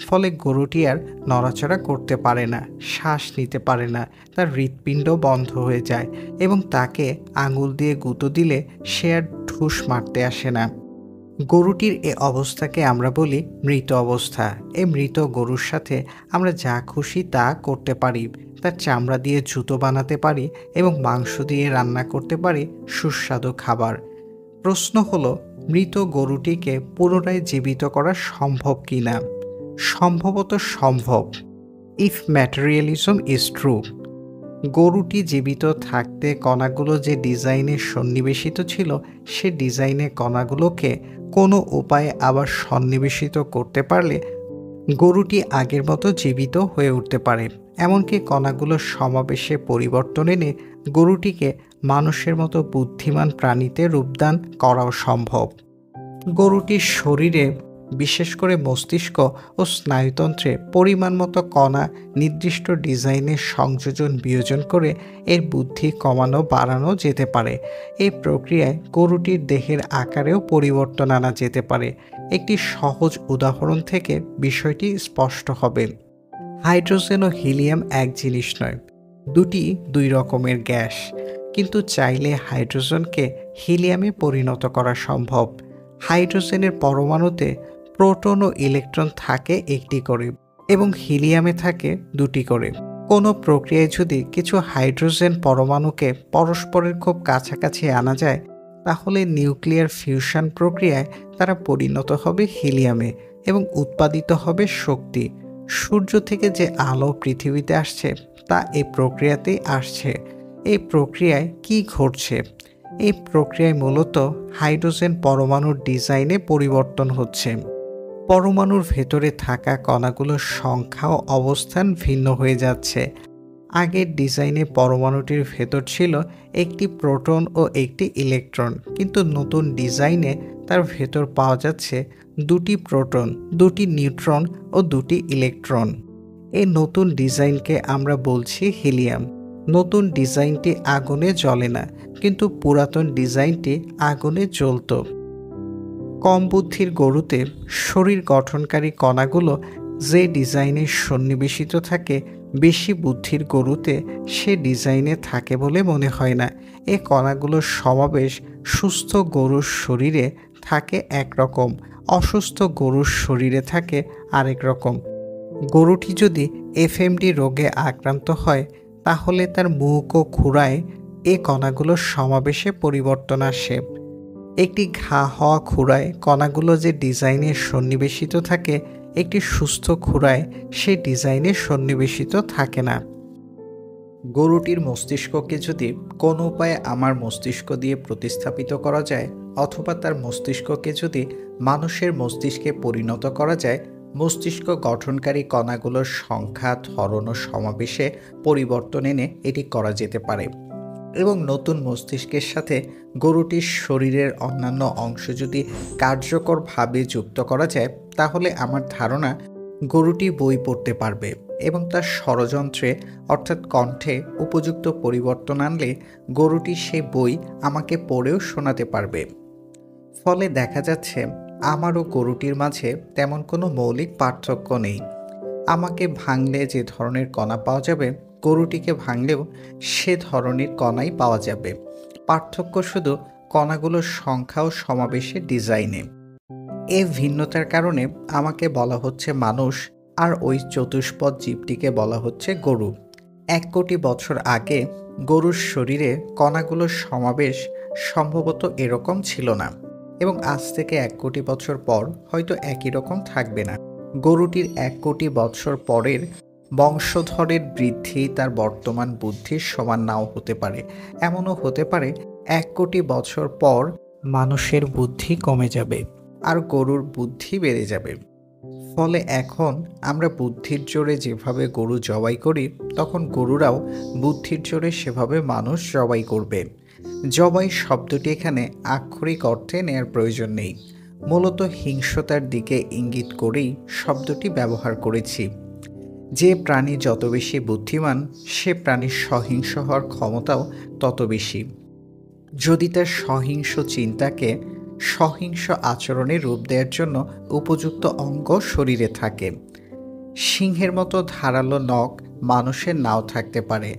ফলে গরুটি আর নড়াচড়া করতে পারে না, শ্বাস নিতে পারে না, তার হৃৎপিণ্ড বন্ধ হয়ে যায় এবং তাকে আঙুল দিয়ে গুঁতো দিলে সে আর ঠুস মারতে আসে না। গরুটির এ অবস্থাকে আমরা বলি মৃত অবস্থা। এই মৃত গরুর সাথে আমরা যা খুশি তা করতে পারি, তার চামড়া দিয়ে জুতো বানাতে পারি এবং মাংস দিয়ে রান্না করতে পারি সুস্বাদু খাবার। প্রশ্ন হলো, মৃত গরুটিকে পুনরায় জীবিত করা সম্ভব কি না? সম্ভবত সম্ভব, ইফ ম্যাটেরিয়ালিজম ইজ ট্রু। গরুটি জীবিত থাকতে কণাগুলো যে ডিজাইনে সন্নিবেশিত ছিল, সে ডিজাইনে কণাগুলোকে কোনো উপায়ে আবার সন্নিবেশিত করতে পারলে গরুটি আগের মতো জীবিত হয়ে উঠতে পারে। এমনকি কণাগুলোর সমাবেশে পরিবর্তন এনে গরুটিকে মানুষের মতো বুদ্ধিমান প্রাণীতে রূপদান করাও সম্ভব। গরুটির শরীরে, বিশেষ করে মস্তিষ্ক ও স্নায়ুতন্ত্রে পরিমাণ মতো কণা নির্দিষ্ট ডিজাইনের সংযোজন বিয়োজন করে এর বুদ্ধি কমানো বাড়ানো যেতে পারে। এই প্রক্রিয়ায় গরুটির দেহের আকারেও পরিবর্তন আনা যেতে পারে। একটি সহজ উদাহরণ থেকে বিষয়টি স্পষ্ট হবে। হাইড্রোজেন ও হিলিয়াম এক জিনিস নয়, দুটি দুই রকমের গ্যাস, কিন্তু চাইলে হাইড্রোজেনকে হিলিয়ামে পরিণত করা সম্ভব। হাইড্রোজেনের পরমাণুতে প্রোটন ও ইলেকট্রন থাকে একটি করে এবং হিলিয়ামে থাকে দুটি করে। কোনো প্রক্রিয়ায় যদি কিছু হাইড্রোজেন পরমাণুকে পরস্পরের খুব কাছাকাছি আনা যায়, তাহলে নিউক্লিয়ার ফিউশন প্রক্রিয়ায় তারা পরিণত হবে হিলিয়ামে এবং উৎপাদিত হবে শক্তি। সূর্য থেকে যে আলো পৃথিবীতে আসছে তা এই প্রক্রিয়াতেই আসছে। এই প্রক্রিয়ায় কি ঘটছে? এই প্রক্রিয়ায় মূলত হাইড্রোজেন পরমাণুর ডিজাইনে পরিবর্তন হচ্ছে। পরমাণুর ভেতরে থাকা কণাগুলোর সংখ্যা ও অবস্থান ভিন্ন হয়ে যাচ্ছে। আগের ডিজাইনে পরমাণুটির ভেতর ছিল একটি প্রোটন ও একটি ইলেকট্রন, কিন্তু নতুন ডিজাইনে তার ভেতর পাওয়া যাচ্ছে দুটি প্রোটন, দুটি নিউট্রন ও দুটি ইলেকট্রন। এই নতুন ডিজাইনকে আমরা বলছি হিলিয়াম। নতুন ডিজাইনটি আগুনে জ্বলে না, কিন্তু পুরাতন ডিজাইনটি আগুনে জ্বলত। কম বুদ্ধির গরুতে শরীর গঠনকারী কণাগুলো যে ডিজাইনে সন্নিবেশিত থাকে, বেশি বুদ্ধির গরুতে সে ডিজাইনে থাকে বলে মনে হয় না। এ কণাগুলোর সমাবেশ সুস্থ গরুর শরীরে থাকে একরকম, অসুস্থ গরুর শরীরে থাকে আরেক রকম। গরুটি যদি এফএমডি রোগে আক্রান্ত হয়, তাহলে তার মুখ ও খুরায় এ কণাগুলোর সমাবেশে পরিবর্তন আসে। একটি ঘা হওয়া খুরায় কণাগুলো যে ডিজাইনে সন্নিবেশিত থাকে, একটি সুস্থ খুরায় সে ডিজাইনে সন্নিবেশিত থাকে না। গরুটির মস্তিষ্ককে যদি কোনো উপায়ে আমার মস্তিষ্ক দিয়ে প্রতিস্থাপিত করা যায়, অথবা তার মস্তিষ্ককে যদি মানুষের মস্তিষ্কে পরিণত করা যায়, মস্তিষ্ক গঠনকারী কণাগুলোর সংখ্যা, ধরন ও সমাবেশে পরিবর্তন এনে এটি করা যেতে পারে। এবং নতুন মস্তিষ্কের সাথে গরুটির শরীরের অন্যান্য অংশ যদি কার্যকরভাবে যুক্ত করা যায়, তাহলে আমার ধারণা গরুটি বই পড়তে পারবে এবং তার ষড়যন্ত্রে অর্থাৎ কণ্ঠে উপযুক্ত পরিবর্তন আনলে গরুটি সেই বই আমাকে পড়েও শোনাতে পারবে। ফলে দেখা যাচ্ছে আমার ও গরুটির মাঝে তেমন কোনো মৌলিক পার্থক্য নেই। আমাকে ভাঙলে যে ধরনের কণা পাওয়া যাবে, গরুটিকে ভাঙলেও সে ধরনের কণাই পাওয়া যাবে। পার্থক্য শুধু কণাগুলোর সংখ্যা ও সমাবেশের ডিজাইনে। এই ভিন্নতার কারণে আমাকে বলা হচ্ছে মানুষ, আর ওই চতুষ্পদ জীবটিকে বলা হচ্ছে গরু। 1 কোটি বছর আগে গরুর শরীরে কণাগুলোর সমাবেশ সম্ভবত এরকম ছিল না, এবং আজ থেকে 1 কোটি বছর পর হয়তো একই রকম থাকবে না। গরুটির 1 কোটি বছর পরের বংশধরের বৃদ্ধি তার বর্তমান বুদ্ধির সমান নাও হতে পারে। এমনও হতে পারে 1 কোটি বছর পর মানুষের বুদ্ধি কমে যাবে আর গরুর বুদ্ধি বেড়ে যাবে। ফলে এখন আমরা বুদ্ধির জোরে যেভাবে গরু জবাই করি, তখন গরুরাও বুদ্ধির জোরে সেভাবে মানুষ জবাই করবে। জবাই শব্দটি এখানে আক্ষরিক অর্থে নেয়ার প্রয়োজন নেই, মূলত হিংস্রতার দিকে ইঙ্গিত করেই শব্দটি ব্যবহার করেছি। যে প্রাণী যত বেশি বুদ্ধিমান, সে প্রাণীর সহিংস হওয়ার ক্ষমতাও তত বেশি, যদি তার সহিংস চিন্তাকে সহিংস আচরণে রূপ দেওয়ার জন্য উপযুক্ত অঙ্গ শরীরে থাকে। সিংহের মতো ধারালো নখ মানুষের নাও থাকতে পারে।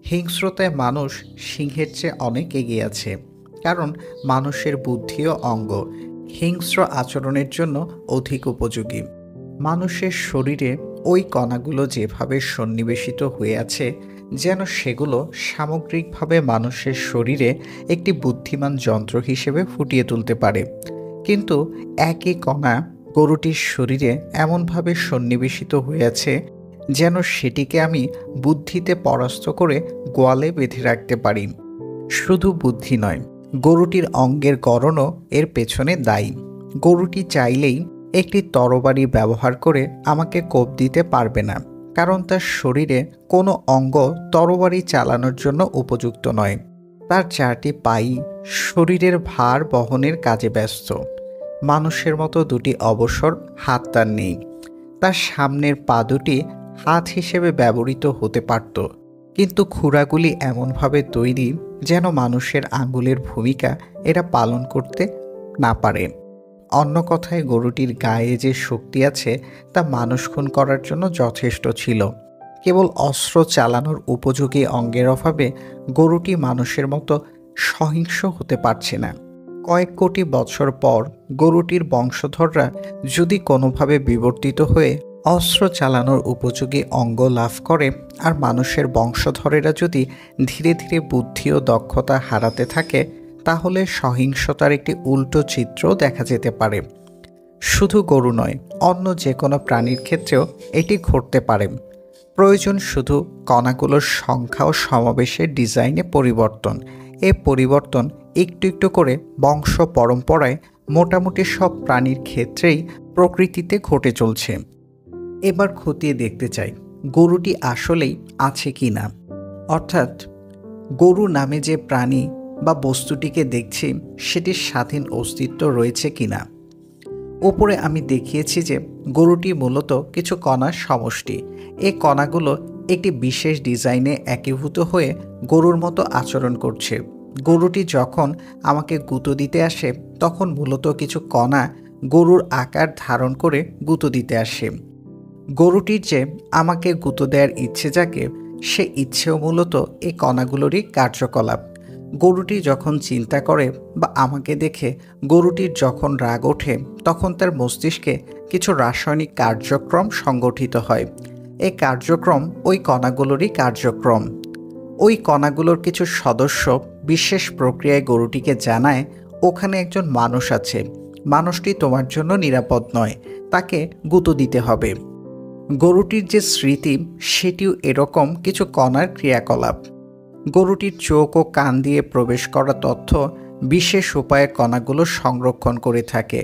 হিংস্রতায় মানুষ সিংহের চেয়ে অনেক এগিয়ে আছে, কারণ মানুষের বুদ্ধি ও অঙ্গ হিংস্র আচরণের জন্য অধিক উপযোগী। মানুষের শরীরে ওই কণাগুলো যেভাবে সন্নিবেশিত হয়ে আছে, যেন সেগুলো সামগ্রিকভাবে মানুষের শরীরে একটি বুদ্ধিমান যন্ত্র হিসেবে ফুটিয়ে তুলতে পারে। কিন্তু একই কণা গরুটির শরীরে এমনভাবে সন্নিবেশিত হয়ে আছে যেন সেটিকে আমি বুদ্ধিতে পরাস্ত করে গোয়ালে বেঁধে রাখতে পারি। শুধু বুদ্ধি নয়, গরুটির অঙ্গের গড়নও এর পেছনে দায়ী। গরুটি চাইলেই একটি তরবারি ব্যবহার করে আমাকে কোপ দিতে পারবে না, কারণ তার শরীরে কোনো অঙ্গ তরবারি চালানোর জন্য উপযুক্ত নয়। তার 4টি পাই শরীরের ভার বহনের কাজে ব্যস্ত। মানুষের মতো 2টি অবসর হাত তার নেই। তার সামনের পা দুটি হাত হিসেবে ব্যবহৃত হতে পারত, কিন্তু খুরাগুলি এমনভাবে তৈরি যেন মানুষের আঙ্গুলের ভূমিকা এরা পালন করতে না পারে। অন্য কথায়, গরুটির গায়ে যে শক্তি আছে তা মানুষ খুন করার জন্য যথেষ্ট ছিল। কেবল অস্ত্র চালানোর উপযোগী অঙ্গের অভাবে গরুটি মানুষের মতো সহিংস হতে পারছে না। কয়েক কোটি বছর পর গরুটির বংশধররা যদি কোনোভাবে বিবর্তিত হয়ে অস্ত্র চালানোর উপযোগী অঙ্গ লাভ করে, আর মানুষের বংশধরেরা যদি ধীরে ধীরে বুদ্ধি ও দক্ষতা হারাতে থাকে, তাহলে সহিংসতার একটি উল্টো চিত্র দেখা যেতে পারে। শুধু গরু নয়, অন্য যে কোনো প্রাণীর ক্ষেত্রেও এটি ঘটতে পারে। প্রয়োজন শুধু কণাগুলোর সংখ্যা ও সমাবেশের ডিজাইনে পরিবর্তন। এই পরিবর্তন একটু একটু করে বংশ পরম্পরায় মোটামুটি সব প্রাণীর ক্ষেত্রেই প্রকৃতিতে ঘটে চলছে। এবার খতিয়ে দেখতে চাই গরুটি আসলেই আছে কি না, অর্থাৎ গরু নামে যে প্রাণী বা বস্তুটিকে দেখছি সেটির স্বাধীন অস্তিত্ব রয়েছে কিনা। উপরে আমি দেখিয়েছি যে গরুটি মূলত কিছু কণার সমষ্টি। এই কণাগুলো একটি বিশেষ ডিজাইনে একীভূত হয়ে গরুর মতো আচরণ করছে। গরুটি যখন আমাকে গুঁতো দিতে আসে, তখন মূলত কিছু কণা গরুর আকার ধারণ করে গুঁতো দিতে আসে। গরুটির যে আমাকে গুঁতো দেওয়ার ইচ্ছে জাগে, সে ইচ্ছেও মূলত এই কণাগুলোরই কার্যকলাপ। গরুটি যখন চিন্তা করে বা আমাকে দেখে গরুটির যখন রাগ ওঠে, তখন তার মস্তিষ্কে কিছু রাসায়নিক কার্যক্রম সংগঠিত হয়। এই কার্যক্রম ওই কণাগুলোরই কার্যক্রম। ওই কণাগুলোর কিছু সদস্য বিশেষ প্রক্রিয়ায় গরুটিকে জানায় ওখানে একজন মানুষ আছে, মানুষটি তোমার জন্য নিরাপদ নয়, তাকে গুঁতো দিতে হবে। গরুটির যে স্মৃতি, সেটিও এরকম কিছু কণার ক্রিয়াকলাপ। গরুটির চোখ ও কান দিয়ে প্রবেশ করা তথ্য বিশেষ উপায়ে কণাগুলো সংরক্ষণ করে থাকে।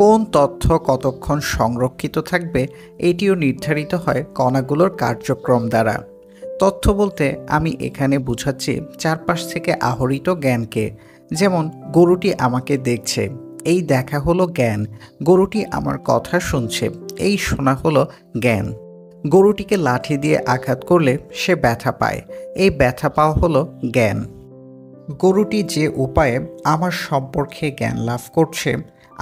কোন তথ্য কতক্ষণ সংরক্ষিত থাকবে এটিও নির্ধারিত হয় কণাগুলোর কার্যক্রম দ্বারা। তথ্য বলতে আমি এখানে বুঝাচ্ছি চারপাশ থেকে আহরিত জ্ঞানকে। যেমন গরুটি আমাকে দেখছে, এই দেখা হলো জ্ঞান। গরুটি আমার কথা শুনছে, এই শোনা হলো জ্ঞান। গরুটিকে লাঠি দিয়ে আঘাত করলে সে ব্যথা পায়, এই ব্যথা পাওয়া হলো জ্ঞান। গরুটি যে উপায়ে আমার সম্পর্কে জ্ঞান লাভ করছে,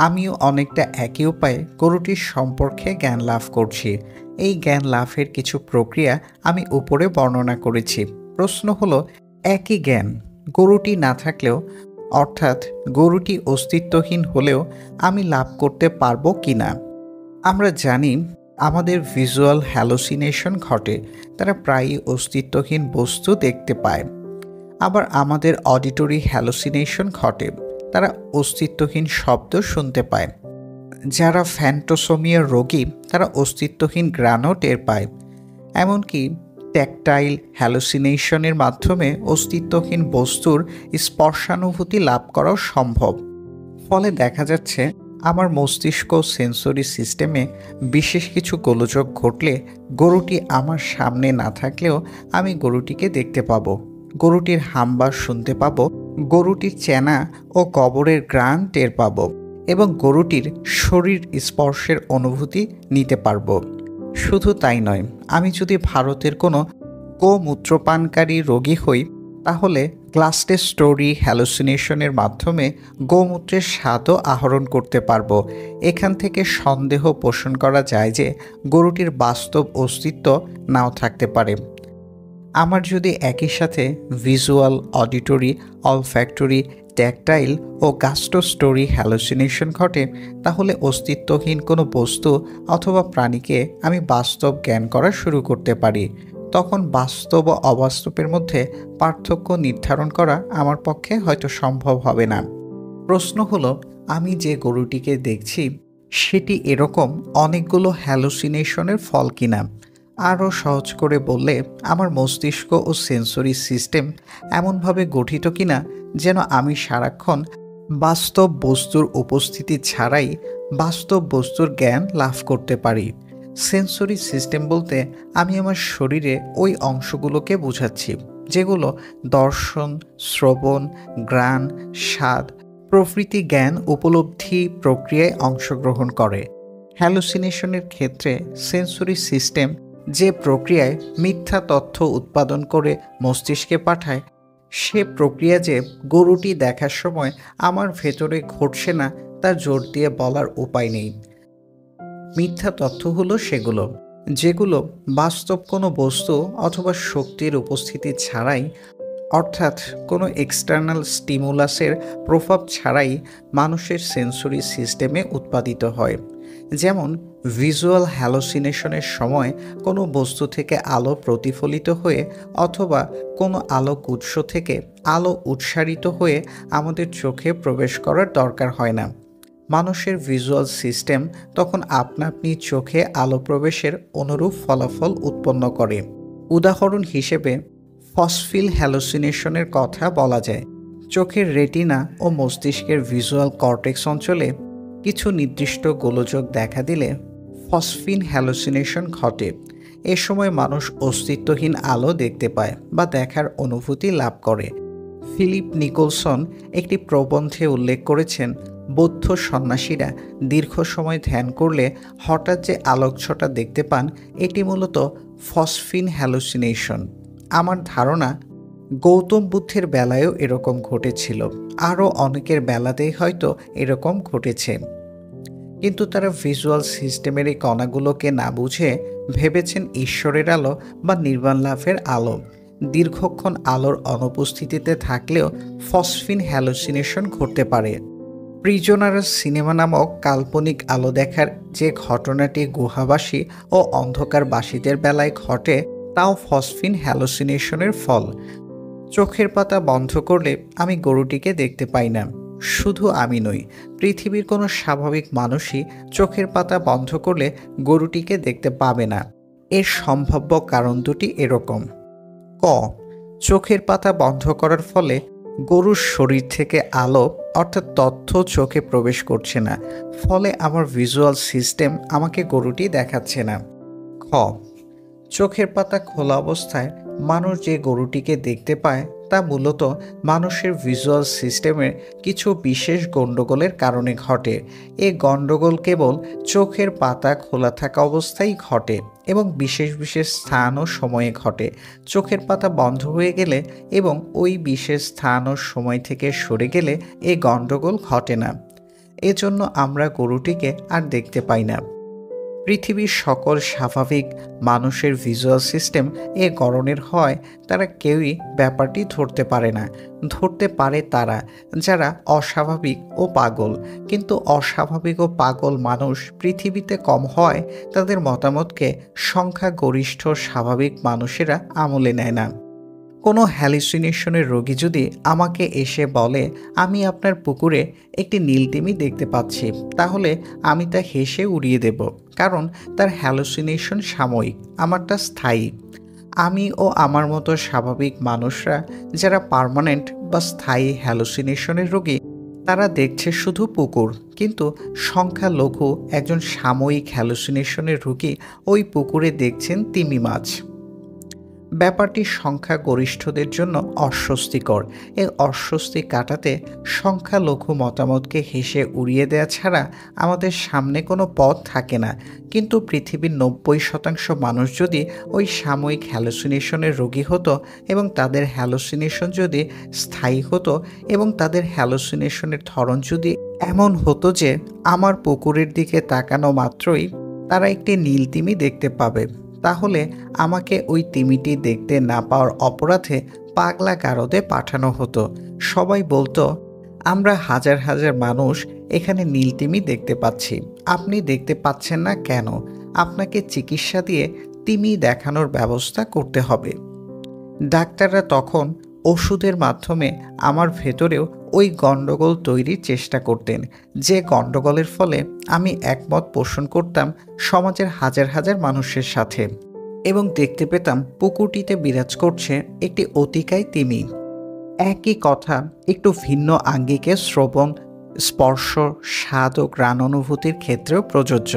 আমিও অনেকটা একই উপায়ে গরুটির সম্পর্কে জ্ঞান লাভ করছি। এই জ্ঞান লাভের কিছু প্রক্রিয়া আমি উপরে বর্ণনা করেছি। প্রশ্ন হলো, একই জ্ঞান গরুটি না থাকলেও, অর্থাৎ গরুটি অস্তিত্বহীন হলেও আমি লাভ করতে পারবো কিনা। আমরা জানি আমাদের ভিজুয়াল হ্যালোসিনেশন ঘটে, তারা প্রায়ই অস্তিত্বহীন বস্তু দেখতে পায়। আবার আমাদের অডিটরি হ্যালোসিনেশন ঘটে, তারা অস্তিত্বহীন শব্দ শুনতে পায়। যারা ফ্যান্টোসোমিয়া রোগী তারা অস্তিত্বহীন ঘ্রাণও টের পায়। এমনকি ট্যাকটাইল হ্যালোসিনেশনের মাধ্যমে অস্তিত্বহীন বস্তুর স্পর্শানুভূতি লাভ করাও সম্ভব। ফলে দেখা যাচ্ছে আমার মস্তিষ্ক সেন্সরি সিস্টেমে বিশেষ কিছু গোলযোগ ঘটলে গরুটি আমার সামনে না থাকলেও আমি গরুটিকে দেখতে পাবো, গরুটির হাম্বা শুনতে পাবো, গরুটির চেনা ও গোবরের ঘ্রাণ টের পাবো এবং গরুটির শরীর স্পর্শের অনুভূতি নিতে পারবো। শুধু তাই নয়, আমি যদি ভারতের কোনো গোমূত্রপানকারী রোগী হই তাহলে গ্লাস্টোরি হ্যালোসিনেশনের মাধ্যমে গোমূত্রের স্বাদও আহরণ করতে পারবো। এখান থেকে সন্দেহ পোষণ করা যায় যে গরুটির বাস্তব অস্তিত্ব নাও থাকতে পারে। আমার যদি একই সাথে ভিজুয়াল, অডিটরি, অলফ্যাক্টরি, ট্যাকটাইল ও গাস্টোস্টোরি হ্যালোসিনেশন ঘটে, তাহলে অস্তিত্বহীন কোনো বস্তু অথবা প্রাণীকে আমি বাস্তব জ্ঞান করা শুরু করতে পারি। তখন বাস্তব ও অবাস্তবের মধ্যে পার্থক্য নির্ধারণ করা আমার পক্ষে হয়তো সম্ভব হবে না। প্রশ্ন হলো, আমি যে গরুটিকে দেখছি সেটি এরকম অনেকগুলো হ্যালোসিনেশনের ফল কিনা। আরও সহজ করে বললে, আমার মস্তিষ্ক ও সেন্সরি সিস্টেম এমনভাবে গঠিত কিনা যেন আমি সারাক্ষণ বাস্তব বস্তুর উপস্থিতি ছাড়াই বাস্তব বস্তুর জ্ঞান লাভ করতে পারি। সেন্সরি সিস্টেম বলতে আমি আমার শরীরে ওই অংশগুলোকে বোঝাচ্ছি যেগুলো দর্শন, শ্রবণ, ঘ্রাণ, স্বাদ প্রভৃতি জ্ঞান উপলব্ধি প্রক্রিয়ায় অংশগ্রহণ করে। হ্যালুসিনেশনের ক্ষেত্রে সেন্সরি সিস্টেম যে প্রক্রিয়ায় মিথ্যা তথ্য উৎপাদন করে মস্তিষ্কে পাঠায়, সে প্রক্রিয়া যে গরুটি দেখার সময় আমার ভেতরে ঘটছে না তা জোর দিয়ে বলার উপায় নেই। মিথ্যা তথ্য হলো সেগুলো যেগুলো বাস্তব কোনো বস্তু অথবা শক্তির উপস্থিতি ছাড়াই, অর্থাৎ কোনো এক্সটার্নাল স্টিমুলাসের প্রভাব ছাড়াই মানুষের সেন্সরি সিস্টেমে উৎপাদিত হয়। যেমন ভিজুয়াল হ্যালোসিনেশনের সময় কোনো বস্তু থেকে আলো প্রতিফলিত হয়ে অথবা কোনো আলোক উৎস থেকে আলো উৎসারিত হয়ে আমাদের চোখে প্রবেশ করার দরকার হয় না। মানুষের ভিজুয়াল সিস্টেম তখন আপনা আপনি চোখে আলো প্রবেশের অনুরূপ ফলাফল উৎপন্ন করে। উদাহরণ হিসেবে ফসফিল হ্যালোসিনেশনের কথা বলা যায়। চোখের রেটিনা ও মস্তিষ্কের ভিজুয়াল কর্টেক্স অঞ্চলে কিছু নির্দিষ্ট গোলযোগ দেখা দিলে ফসফিন হ্যালোসিনেশন ঘটে। এ সময় মানুষ অস্তিত্বহীন আলো দেখতে পায় বা দেখার অনুভূতি লাভ করে। ফিলিপ নিকোলসন একটি প্রবন্ধে উল্লেখ করেছেন, বৌদ্ধ সন্ন্যাসীরা দীর্ঘ সময় ধ্যান করলে হঠাৎ যে আলোকছটা দেখতে পান, এটি মূলত ফসফিন হ্যালোসিনেশন। আমার ধারণা গৌতম বুদ্ধের বেলায়ও এরকম ঘটেছিল, আরও অনেকের বেলাতেই হয়তো এরকম ঘটেছে। কিন্তু তারা ভিজুয়াল সিস্টেমের এই কণাগুলোকে না বুঝে ভেবেছেন ঈশ্বরের আলো বা নির্বাণ লাভের আলো। দীর্ঘক্ষণ আলোর অনুপস্থিতিতে থাকলেও ফসফিন হ্যালোসিনেশন ঘটতে পারে। প্রিজনারস সিনেমা নামক কাল্পনিক আলো দেখার যে ঘটনাটি গুহাবাসী ও অন্ধকারবাসীদের বেলায় ঘটে, তাও ফসফিন হ্যালোসিনেশনের ফল। চোখের পাতা বন্ধ করলে আমি গরুটিকে দেখতে পাই না। শুধু আমি নই, পৃথিবীর কোনো স্বাভাবিক মানুষই চোখের পাতা বন্ধ করলে গরুটিকে দেখতে পাবে না। এর সম্ভাব্য কারণ দুটি এরকম: ক, চোখের পাতা বন্ধ করার ফলে গরুর শরীর থেকে আলো অর্থাৎ তথ্য চোখে প্রবেশ করছে না, ফলে আমার ভিজুয়াল সিস্টেম আমাকে গরুটি দেখাচ্ছে না। খ, চোখের পাতা খোলা অবস্থায় মানুষ যে গরুটিকে দেখতে পায় তা মূলত মানুষের ভিজুয়াল সিস্টেমের কিছু বিশেষ গণ্ডগোলের কারণে ঘটে। এই গণ্ডগোল কেবল চোখের পাতা খোলা থাকা অবস্থায় ঘটে এবং বিশেষ বিশেষ স্থান ও সময়ে ঘটে। চোখের পাতা বন্ধ হয়ে গেলে এবং ওই বিশেষ স্থান ও সময় থেকে সরে গেলে এই গণ্ডগোল ঘটে না। এজন্য আমরা গরুটিকে আর দেখতে পাই না। পৃথিবীর সকল স্বাভাবিক মানুষের ভিজুয়াল সিস্টেম এ গড়নের হয় তারা কেউই ব্যাপারটি ধরতে পারে না। ধরতে পারে তারা যারা অস্বাভাবিক ও পাগল, কিন্তু অস্বাভাবিক ও পাগল মানুষ পৃথিবীতে কম হয় তাদের মতামতকে সংখ্যাগরিষ্ঠ স্বাভাবিক মানুষেরা আমলে নেয় না। কোনো হ্যালুসিনেশনের রোগী যদি আমাকে এসে বলে আমি আপনার পুকুরে একটি নীলতিমি দেখতে পাচ্ছি, তাহলে আমি তা হেসে উড়িয়ে দেব, কারণ তার হ্যালুসিনেশন সাময়িক, আমারটা স্থায়ী। আমি ও আমার মতো স্বাভাবিক মানুষরা যারা পার্মানেন্ট বা স্থায়ী হ্যালুসিনেশনের রোগী, তারা দেখছে শুধু পুকুর, কিন্তু সংখ্যালঘু একজন সাময়িক হ্যালুসিনেশনের রোগী ওই পুকুরে দেখছেন তিমি মাছ। ব্যাপারটি সংখ্যাগরিষ্ঠদের জন্য অস্বস্তিকর। এই অস্বস্তি কাটাতে সংখ্যালঘু মতামতকে হেসে উড়িয়ে দেওয়া ছাড়া আমাদের সামনে কোনো পথ থাকে না। কিন্তু পৃথিবীর 90% মানুষ যদি ওই সাময়িক হ্যালুসিনেশনের রোগী হতো এবং তাদের হ্যালুসিনেশন যদি স্থায়ী হতো এবং তাদের হ্যালুসিনেশনের ধরন যদি এমন হতো যে আমার পুকুরের দিকে তাকানো মাত্রই তারা একটি নীলতিমি দেখতে পাবে, তাহলে আমাকে ওই তিমিটি দেখতে না পাওয়ার অপরাধে পাগলা গারদে পাঠানো হতো। সবাই বলতো আমরা হাজার হাজার মানুষ এখানে নীলতিমি দেখতে পাচ্ছি, আপনি দেখতে পাচ্ছেন না কেন? আপনাকে চিকিৎসা দিয়ে তিমি দেখানোর ব্যবস্থা করতে হবে। ডাক্তাররা তখন ওষুধের মাধ্যমে আমার ভেতরেও ওই গণ্ডগোল তৈরির চেষ্টা করতেন, যে গণ্ডগোলের ফলে আমি একমত পোষণ করতাম সমাজের হাজার হাজার মানুষের সাথে এবং দেখতে পেতাম পুকুরটিতে বিরাজ করছে একটি অতিকায় তিমি। একই কথা একটু ভিন্ন আঙ্গিকে শ্রবণ, স্পর্শ, স্বাদ ও ঘ্রাণ অনুভূতির ক্ষেত্রেও প্রযোজ্য।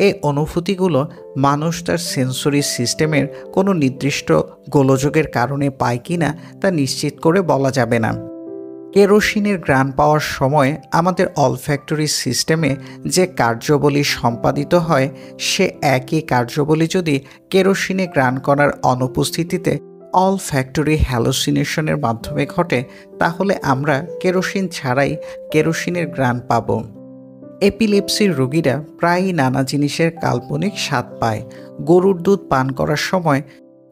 এই অনুভূতিগুলো মানুষ তার সেন্সরি সিস্টেমের কোনো নির্দিষ্ট গোলযোগের কারণে পায় কিনা তা নিশ্চিত করে বলা যাবে না। কেরোসিনের ঘ্রাণ পাওয়ার সময় আমাদের অলফ্যাক্টরি সিস্টেমে যে কার্যাবলী সম্পাদিত হয়, সে একই কার্যাবলী যদি কেরোসিনে ঘ্রাণ করার অনুপস্থিতিতে অলফ্যাক্টরি হ্যালুসিনেশনের মাধ্যমে ঘটে, তাহলে আমরা কেরোসিন ছাড়াই কেরোসিনের ঘ্রাণ পাব। এপিলেপসির রোগীরা প্রায়ই নানা জিনিসের কাল্পনিক স্বাদ পায়। গরুর দুধ পান করার সময়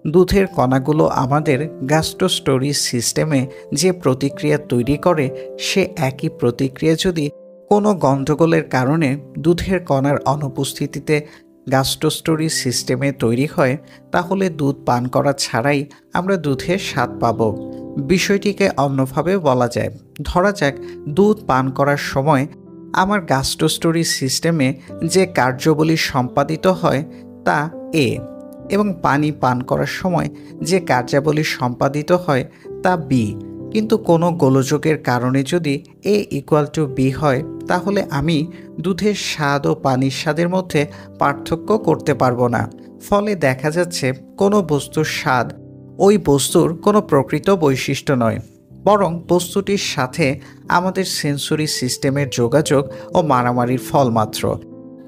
দুধের কণাগুলো আমাদের গ্যাস্ট্রোস্টোরি সিস্টেমে যে প্রতিক্রিয়া তৈরি করে, সে একই প্রতিক্রিয়া যদি কোনো গণ্ডগোলের কারণে দুধের কণার অনুপস্থিতিতে গ্যাস্ট্রোস্টোরি সিস্টেমে তৈরি হয়, তাহলে দুধ পান করা ছাড়াই আমরা দুধের স্বাদ পাব। বিষয়টিকে অন্যভাবে বলা যায়, ধরা যাক দুধ পান করার সময় আমার গ্যাস্ট্রোস্টোরি সিস্টেমে যে কার্যাবলী সম্পাদিত হয় তা এ, এবং পানি পান করার সময় যে কার্যাবলী সম্পাদিত হয় তা বি। কিন্তু কোনো গোলযোগের কারণে যদি এ ইকুয়াল টু বি হয়, তাহলে আমি দুধের স্বাদ ও পানির স্বাদের মধ্যে পার্থক্য করতে পারবো না। ফলে দেখা যাচ্ছে কোনো বস্তুর স্বাদ ওই বস্তুর কোনো প্রকৃত বৈশিষ্ট্য নয়, বরং বস্তুটির সাথে আমাদের সেন্সরি সিস্টেমের যোগাযোগ ও মারামারির ফল মাত্র,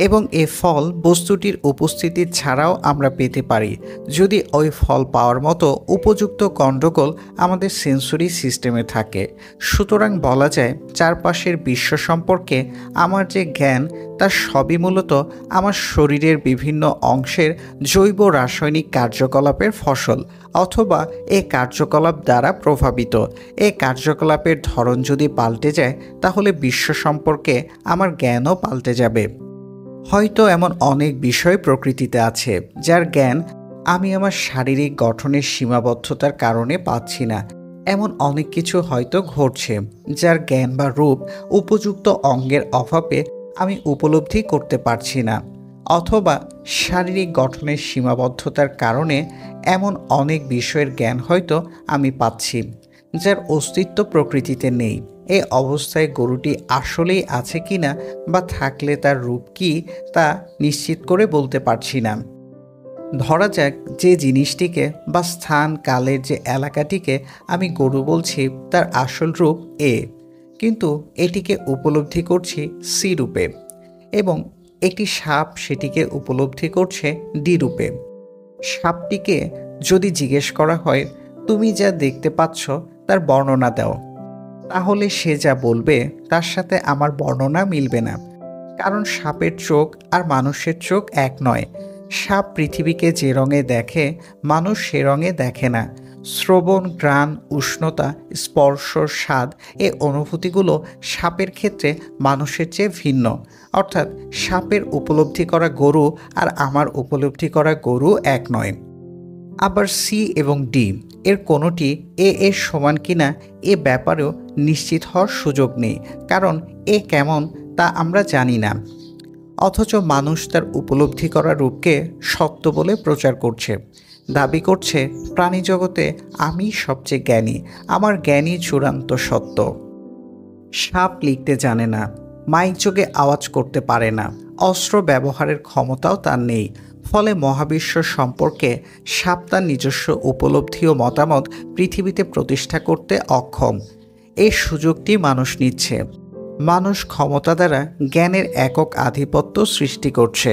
এবং এ ফল বস্তুটির উপস্থিতি ছাড়াও আমরা পেতে পারি যদি ওই ফল পাওয়ার মতো উপযুক্ত গণ্ডগোল আমাদের সেন্সরি সিস্টেমে থাকে। সুতরাং বলা যায় চারপাশের বিশ্ব সম্পর্কে আমার যে জ্ঞান, তা সবই মূলত আমার শরীরের বিভিন্ন অংশের জৈব রাসায়নিক কার্যকলাপের ফসল অথবা এ কার্যকলাপ দ্বারা প্রভাবিত। এ কার্যকলাপের ধরন যদি পাল্টে যায়, তাহলে বিশ্ব সম্পর্কে আমার জ্ঞানও পাল্টে যাবে। হয়তো এমন অনেক বিষয় প্রকৃতিতে আছে যার জ্ঞান আমি আমার শারীরিক গঠনের সীমাবদ্ধতার কারণে পাচ্ছি না। এমন অনেক কিছু হয়তো ঘটছে যার জ্ঞান বা রূপ উপযুক্ত অঙ্গের অভাবে আমি উপলব্ধি করতে পারছি না, অথবা শারীরিক গঠনের সীমাবদ্ধতার কারণে এমন অনেক বিষয়ের জ্ঞান হয়তো আমি পাচ্ছি যার অস্তিত্ব প্রকৃতিতে নেই। এই অবস্থায় গরুটি আসলেই আছে কিনা বা থাকলে তার রূপ কী তা নিশ্চিত করে বলতে পারছি না। ধরা যাক যে জিনিসটিকে বা স্থান কালের যে এলাকাটিকে আমি গরু বলছি তার আসল রূপ এ, কিন্তু এটিকে উপলব্ধি করছি সি রূপে, এবং একটি সাপ সেটিকে উপলব্ধি করছে ডি রূপে। সাপটিকে যদি জিজ্ঞেস করা হয় তুমি যা দেখতে পাচ্ছ তার বর্ণনা দাও, তাহলে সে যা বলবে তার সাথে আমার বর্ণনা মিলবে না, কারণ সাপের চোখ আর মানুষের চোখ এক নয়। সাপ পৃথিবীকে যে রঙে দেখে মানুষ সে রঙে দেখে না। শ্রবণ, ঘ্রাণ, উষ্ণতা, স্পর্শ, স্বাদ এই অনুভূতিগুলো সাপের ক্ষেত্রে মানুষের চেয়ে ভিন্ন। অর্থাৎ সাপের উপলব্ধি করা গরু আর আমার উপলব্ধি করা গরু এক নয়। আবার সি এবং ডি এর কোনোটি এ এর সমান কিনা এ ব্যাপারেও নিশ্চিত হওয়ার সুযোগ নেই, কারণ এ কেমন তা আমরা জানি না। অথচ মানুষ তার উপলব্ধি করা রূপকে সত্য বলে প্রচার করছে, দাবি করছে প্রাণী জগতে আমি সবচেয়ে জ্ঞানী, আমার জ্ঞানই চূড়ান্ত সত্য। সাপ লিখতে জানে না, মাইক যোগে আওয়াজ করতে পারে না, অস্ত্র ব্যবহারের ক্ষমতাও তার নেই। ফলে মহাবিশ্ব সম্পর্কে সাপ তার নিজস্ব উপলব্ধি ও মতামত পৃথিবীতে প্রতিষ্ঠা করতে অক্ষম। এই সুযোগটি মানুষ নিচ্ছে। মানুষ ক্ষমতা দ্বারা জ্ঞানের একক আধিপত্য সৃষ্টি করছে।